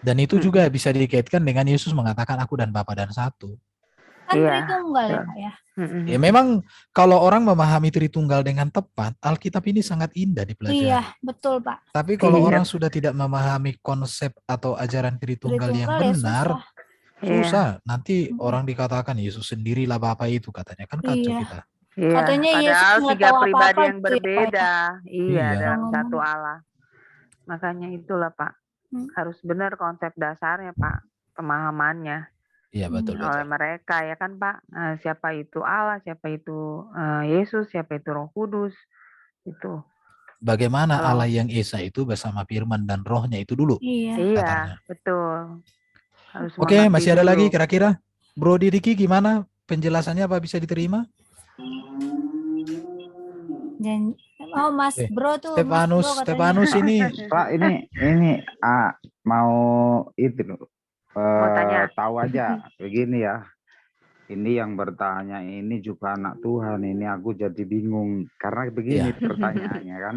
Dan itu juga bisa dikaitkan dengan Yesus mengatakan aku dan Bapa dan satu. Kan Tritunggal ya Pak ya. Ya memang kalau orang memahami Tritunggal dengan tepat, Alkitab ini sangat indah dipelajari. Iya, betul Pak. Tapi kalau orang sudah tidak memahami konsep atau ajaran Tritunggal yang benar, susah. Nanti orang dikatakan Yesus sendirilah Bapa itu, katanya kan kacau kita. Iya. Katanya Padahal Yesus 3 pribadi yang gitu berbeda. Ya, dalam satu Allah. Makanya itulah Pak. Harus benar konsep dasarnya Pak, pemahamannya. Iya betul. Oleh mereka ya kan Pak, siapa itu Allah, siapa itu Yesus, siapa itu Roh Kudus, itu. Bagaimana Allah yang Esa itu bersama Firman dan Rohnya itu dulu? Iya, betul. Harus Oke, masih ada lagi kira-kira? Bro Didiki gimana? Penjelasannya apa bisa diterima? Dan Mas Bro tuh Stefanus ini Pak ini mau itu tahu aja begini ya. Ini yang bertanya ini juga anak Tuhan, ini aku jadi bingung karena begini pertanyaannya kan.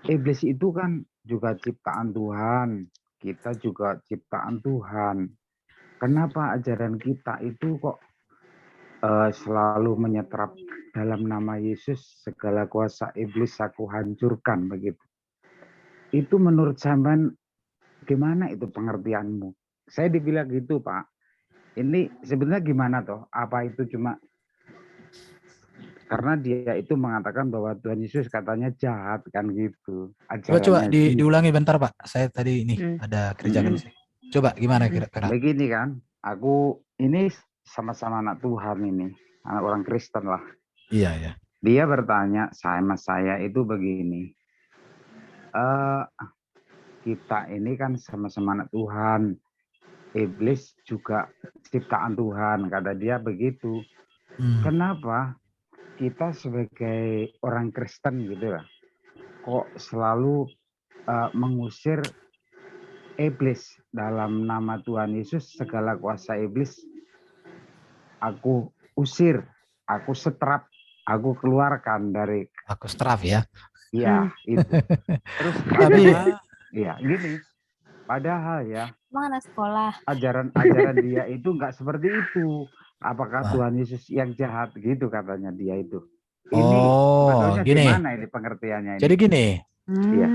Iblis itu kan juga ciptaan Tuhan, kita juga ciptaan Tuhan. Kenapa ajaran kita itu kok selalu menyetrap dalam nama Yesus segala kuasa iblis aku hancurkan begitu? Itu menurut sampean gimana itu pengertianmu? saya dibilang gitu, Pak. Ini sebenarnya gimana toh? Apa itu cuma karena dia itu mengatakan bahwa Tuhan Yesus katanya jahat kan gitu. Coba Ajarannya itu. diulangi bentar Pak. Saya tadi ini ada kerjaan di sini. Coba gimana kira-kira? Begini kan, aku ini sama-sama anak Tuhan ini, anak orang Kristen lah. Iya, ya. Dia bertanya sama saya itu begini, kita ini kan sama-sama anak Tuhan, iblis juga ciptaan Tuhan, kata dia begitu. Kenapa kita sebagai orang Kristen gitu ya, kok selalu mengusir iblis dalam nama Tuhan Yesus, segala kuasa iblis aku usir, aku setrap, aku keluarkan dari. Aku setrap ya. Iya, itu. Terus tapi ya gini, padahal ya mana sekolah ajaran dia itu nggak seperti itu. Apakah Tuhan Yesus yang jahat gitu katanya dia itu. Ini sebetulnya gini. gimana ini pengertiannya ini? Jadi gini. Iya.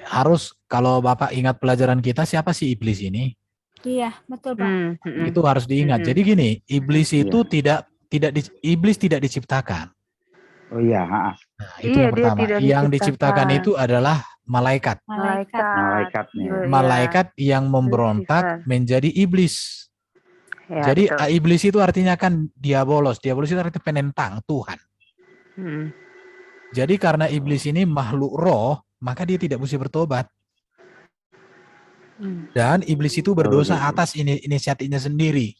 Harus kalau Bapak ingat pelajaran kita siapa sih iblis ini? Iya, betul Pak. Itu harus diingat. Jadi gini, iblis itu iblis tidak diciptakan. Oh iya, Nah, itu yang pertama. Yang diciptakan itu adalah malaikat. Malaikat yang memberontak menjadi iblis. Ya, jadi betul. Iblis itu artinya kan diabolos. Diabolos itu artinya penentang Tuhan. Jadi karena iblis ini makhluk roh, maka dia tidak mesti bertobat. Dan iblis itu berdosa atas inisiatifnya sendiri.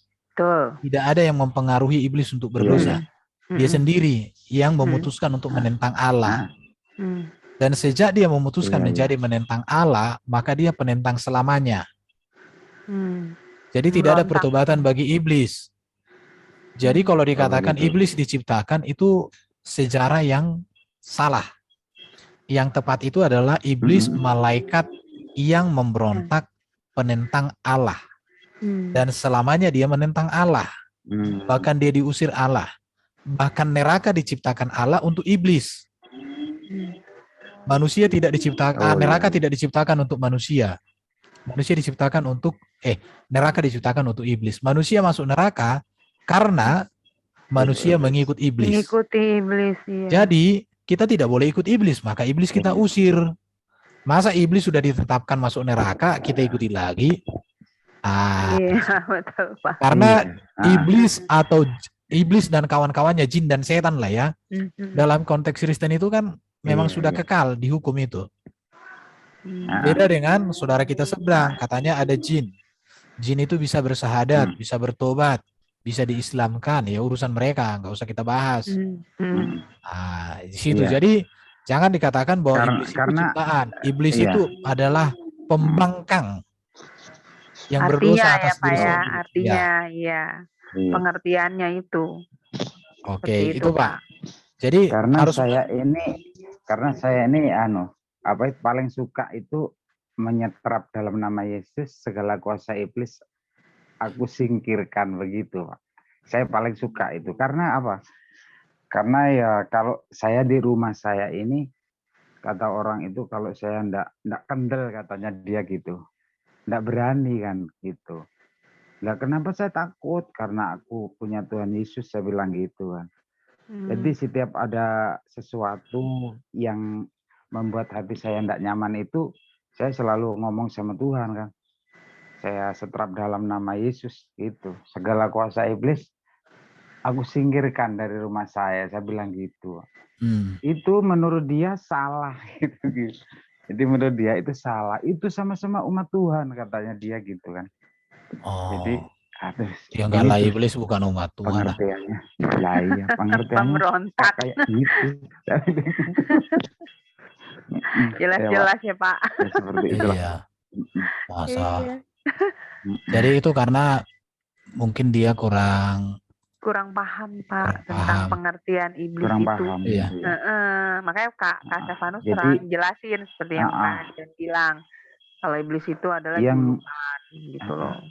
Tidak ada yang mempengaruhi iblis untuk berdosa. Dia sendiri yang memutuskan untuk menentang Allah. Dan sejak dia memutuskan menjadi menentang Allah, maka dia penentang selamanya. Jadi tidak ada pertobatan bagi iblis. Jadi kalau dikatakan iblis diciptakan, itu sejarah yang salah. Yang tepat itu adalah iblis malaikat yang memberontak penentang Allah. Dan selamanya dia menentang Allah. Bahkan dia diusir Allah. Bahkan neraka diciptakan Allah untuk iblis. Manusia tidak diciptakan, neraka tidak diciptakan untuk manusia. Manusia diciptakan untuk neraka diciptakan untuk iblis. Manusia masuk neraka karena manusia mengikut iblis. Mengikuti iblis, iya. Jadi kita tidak boleh ikut iblis, maka iblis kita usir. Masa iblis sudah ditetapkan masuk neraka, kita ikuti lagi? Iya, betul Pak. Karena iblis dan kawan-kawannya, jin dan setan lah ya. Dalam konteks Kristen itu kan memang sudah kekal di hukum itu. Beda dengan saudara kita seberang, katanya ada jin. Jin itu bisa bersahadat, bisa bertobat, bisa diislamkan, ya urusan mereka, nggak usah kita bahas. Di situ. Jadi jangan dikatakan bahwa iblis itu ciptaan. Iblis itu adalah pembangkang yang berdosa atas diri sendiri. Artinya, iya. Pengertiannya itu. Oke, itu Pak. Jadi karena saya ini paling suka itu menyetrap dalam nama Yesus segala kuasa iblis aku singkirkan begitu, Pak. Saya paling suka itu karena apa? Karena ya kalau saya di rumah saya ini kata orang itu kalau saya ndak kendel katanya dia gitu. Ndak berani kan gitu. Nah, kenapa saya takut? Karena aku punya Tuhan Yesus, saya bilang gitu kan. Jadi setiap ada sesuatu yang membuat hati saya tidak nyaman itu, saya selalu ngomong sama Tuhan kan. Saya setrap dalam nama Yesus gitu. Segala kuasa iblis aku singkirkan dari rumah saya bilang gitu. Itu menurut dia salah gitu. Jadi menurut dia itu salah. Itu sama-sama umat Tuhan katanya dia gitu kan. Jadi yang kalah iblis bukan umat Tuhan. Pengertiannya. Lah iya, pengertiannya kayak gitu. Jelas-jelas ya Pak. Ya, seperti itu. Iya. Masa. Jadi itu karena mungkin dia kurang paham Pak tentang pengertian iblis itu. Paham. Iya. Makanya Kak Stefanus sering jelasin seperti yang Pak bilang. Kalau iblis itu adalah julukan gitu loh.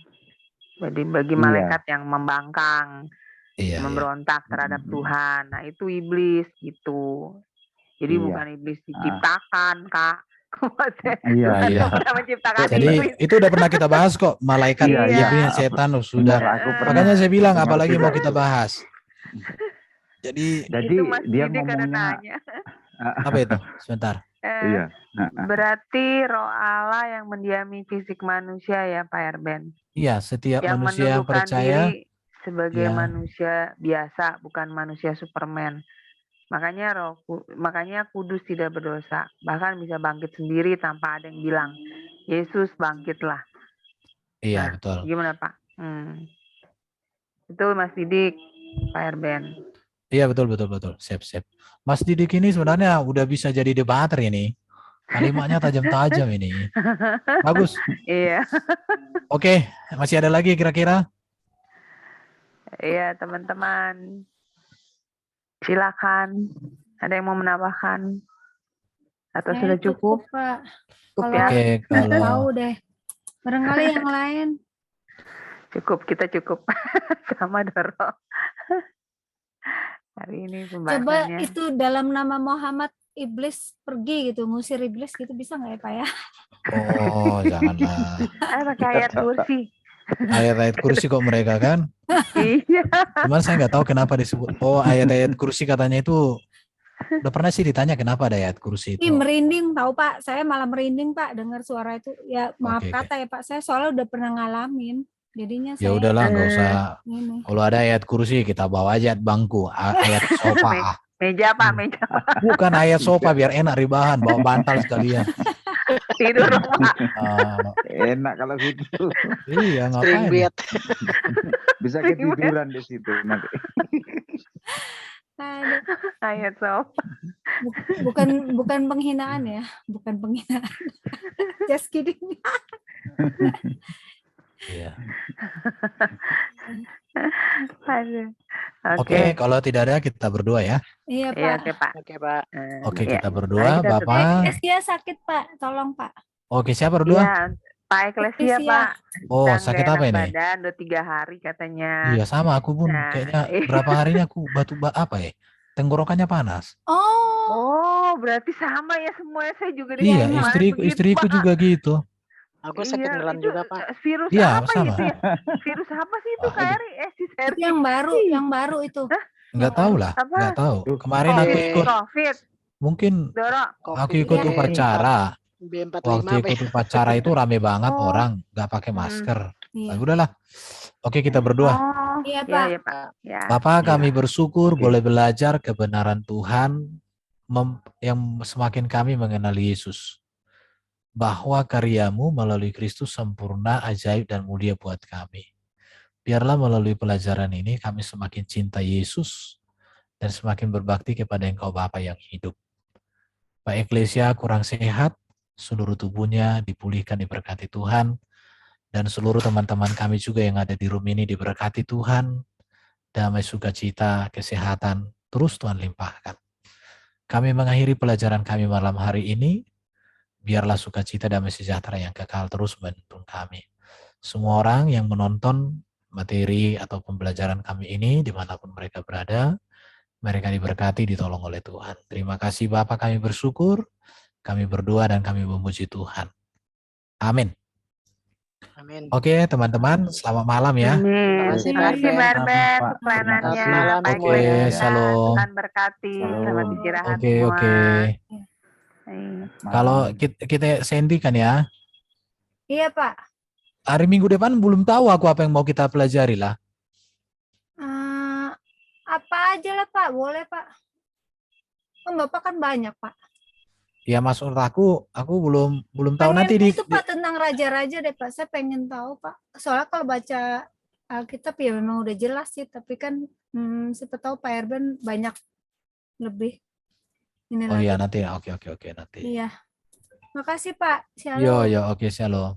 Jadi bagi malaikat yang membangkang, memberontak terhadap Tuhan. Nah itu iblis gitu. Jadi bukan iblis diciptakan Kak. Iya, Tuhan iya. nggak pernah menciptakan Jadi iblis. itu udah pernah kita bahas kok, malaikat, Iya, Iya. iblis, setan sudah. Benar, aku pernah Makanya saya bilang dengar apalagi juga mau kita itu. bahas. Jadi Jadi Itu Mas dia Didik ada ngomongnya nanya. apa itu? Sebentar. iya. Berarti roh Allah yang mendiami fisik manusia ya Pak Erben. Iya, setiap Yang manusia yang menundukkan percaya, diri sebagai ya, manusia biasa, bukan manusia Superman. Makanya kudus tidak berdosa, bahkan bisa bangkit sendiri tanpa ada yang bilang, Yesus bangkitlah. iya Nah, betul. gimana Pak? Itu Mas Didik, Pak Erben. Iya betul. Sip. Mas Didik ini sebenarnya udah bisa jadi debater ini. Kalimatnya tajam-tajam ini. Bagus. Iya. Oke, masih ada lagi kira-kira? Iya teman-teman. Silakan. Ada yang mau menambahkan? Atau sudah cukup? Pak. Cukup Kalau ya? Oke, kalau tahu deh. Barangkali yang lain. Cukup, kita cukup. Sama Doro. Hari ini Coba pembahasannya. itu dalam nama Muhammad iblis pergi gitu, ngusir iblis gitu, bisa nggak ya Pak ya? oh janganlah. Pakai ayat kursi. Ayat-ayat kursi kok mereka kan? Iya. Cuman saya nggak tahu kenapa disebut. Oh, ayat-ayat kursi katanya itu. Udah pernah sih ditanya kenapa ada ayat kursi itu. Ih, merinding tahu Pak, saya malah merinding Pak dengar suara itu. Ya maaf kata ya Pak, saya soalnya udah pernah ngalamin. Jadinya Ya saya udahlah, nggak usah. ini. Kalau ada ayat kursi kita bawa aja bangku, ayat sofa. Meja Pak, meja. Bukan ayat sofa biar enak rebahan, bawa bantal sekalian. Tidur Pak. Enak kalau gitu. Iya, Spring ngapain? bed. Bisa ketiduran di situ nanti. Aduh. Ayat sofa. Bukan penghinaan ya, bukan penghinaan. Just kidding. Iya. Oke, kalau tidak ada kita berdua ya. Iya Pak. Iya, oke Pak. Oke, Pak. Oke, Iya. kita berdua, Mari kita Bapak. Dia sakit Pak, tolong Pak. Oke, siapa berdua? Iya, Pak Eklesia Pak. Oh, Sedang sakit gak apa enak ini? badan, udah 3 hari katanya. Iya, sama aku pun Nah, kayaknya berapa hari ini aku apa ya? Tenggorokannya panas. Oh, berarti sama ya semuanya. Saya juga Iya, begitu, istriku Pak. juga gitu. Aku sakit nelan itu juga, Pak. Virus Iya, apa sama. itu ya? Virus apa sih itu, Kak Eri? Si Seri. Itu yang baru itu. Nggak tahu lah, Apa? nggak tahu. Kemarin aku ikut, COVID. mungkin Doro. aku ikut Iya. upacara. B45 Waktu ikut upacara itu rame banget Oh. orang nggak pakai masker. Iya. Nah, udahlah. Oke, kita berdua. Oh, Iya, iya, Pak. iya, Pak. Ya. Bapak, kami bersyukur Oke. boleh belajar kebenaran Tuhan yang semakin kami mengenal Yesus. Bahwa karyamu melalui Kristus sempurna, ajaib, dan mulia buat kami. Biarlah melalui pelajaran ini kami semakin cinta Yesus dan semakin berbakti kepada Engkau Bapa yang hidup. Pak Eklesia kurang sehat, seluruh tubuhnya dipulihkan diberkati Tuhan, dan seluruh teman-teman kami juga yang ada di room ini diberkati Tuhan, damai sukacita, kesehatan, terus Tuhan limpahkan. Kami mengakhiri pelajaran kami malam hari ini, biarlah sukacita damai sejahtera yang kekal terus menuntun kami. Semua orang yang menonton materi atau pembelajaran kami ini, dimanapun mereka berada, mereka diberkati, ditolong oleh Tuhan. Terima kasih Bapak, kami bersyukur, kami berdoa dan kami memuji Tuhan. Amin. Amin. Oke teman-teman, selamat malam ya. Amin. Terima kasih, Terima kasih, Pak Barben, Pak. untuk pelayanannya. Selamat malam Pak semua. Oke, Eklesia. shalom. Tuhan berkati. Selamat istirahat Oke, semua. oke. Iya. Kalau kita Sandy kan ya, Iya Pak. hari Minggu depan belum tahu aku apa yang mau kita pelajari lah. Apa aja lah Pak, boleh Pak. Kan Bapak kan banyak Pak. Ya maksud aku belum tahu Pengen nanti itu Pak tentang raja-raja deh Pak. Saya pengen tahu Pak. Soalnya kalau baca Alkitab ya memang udah jelas sih. Tapi kan siapa tahu Pak Erben banyak lebih. Ini Oh lagi. iya nanti, oke nanti. Iya. Makasih Pak. Shalom. Yo, oke, shalom.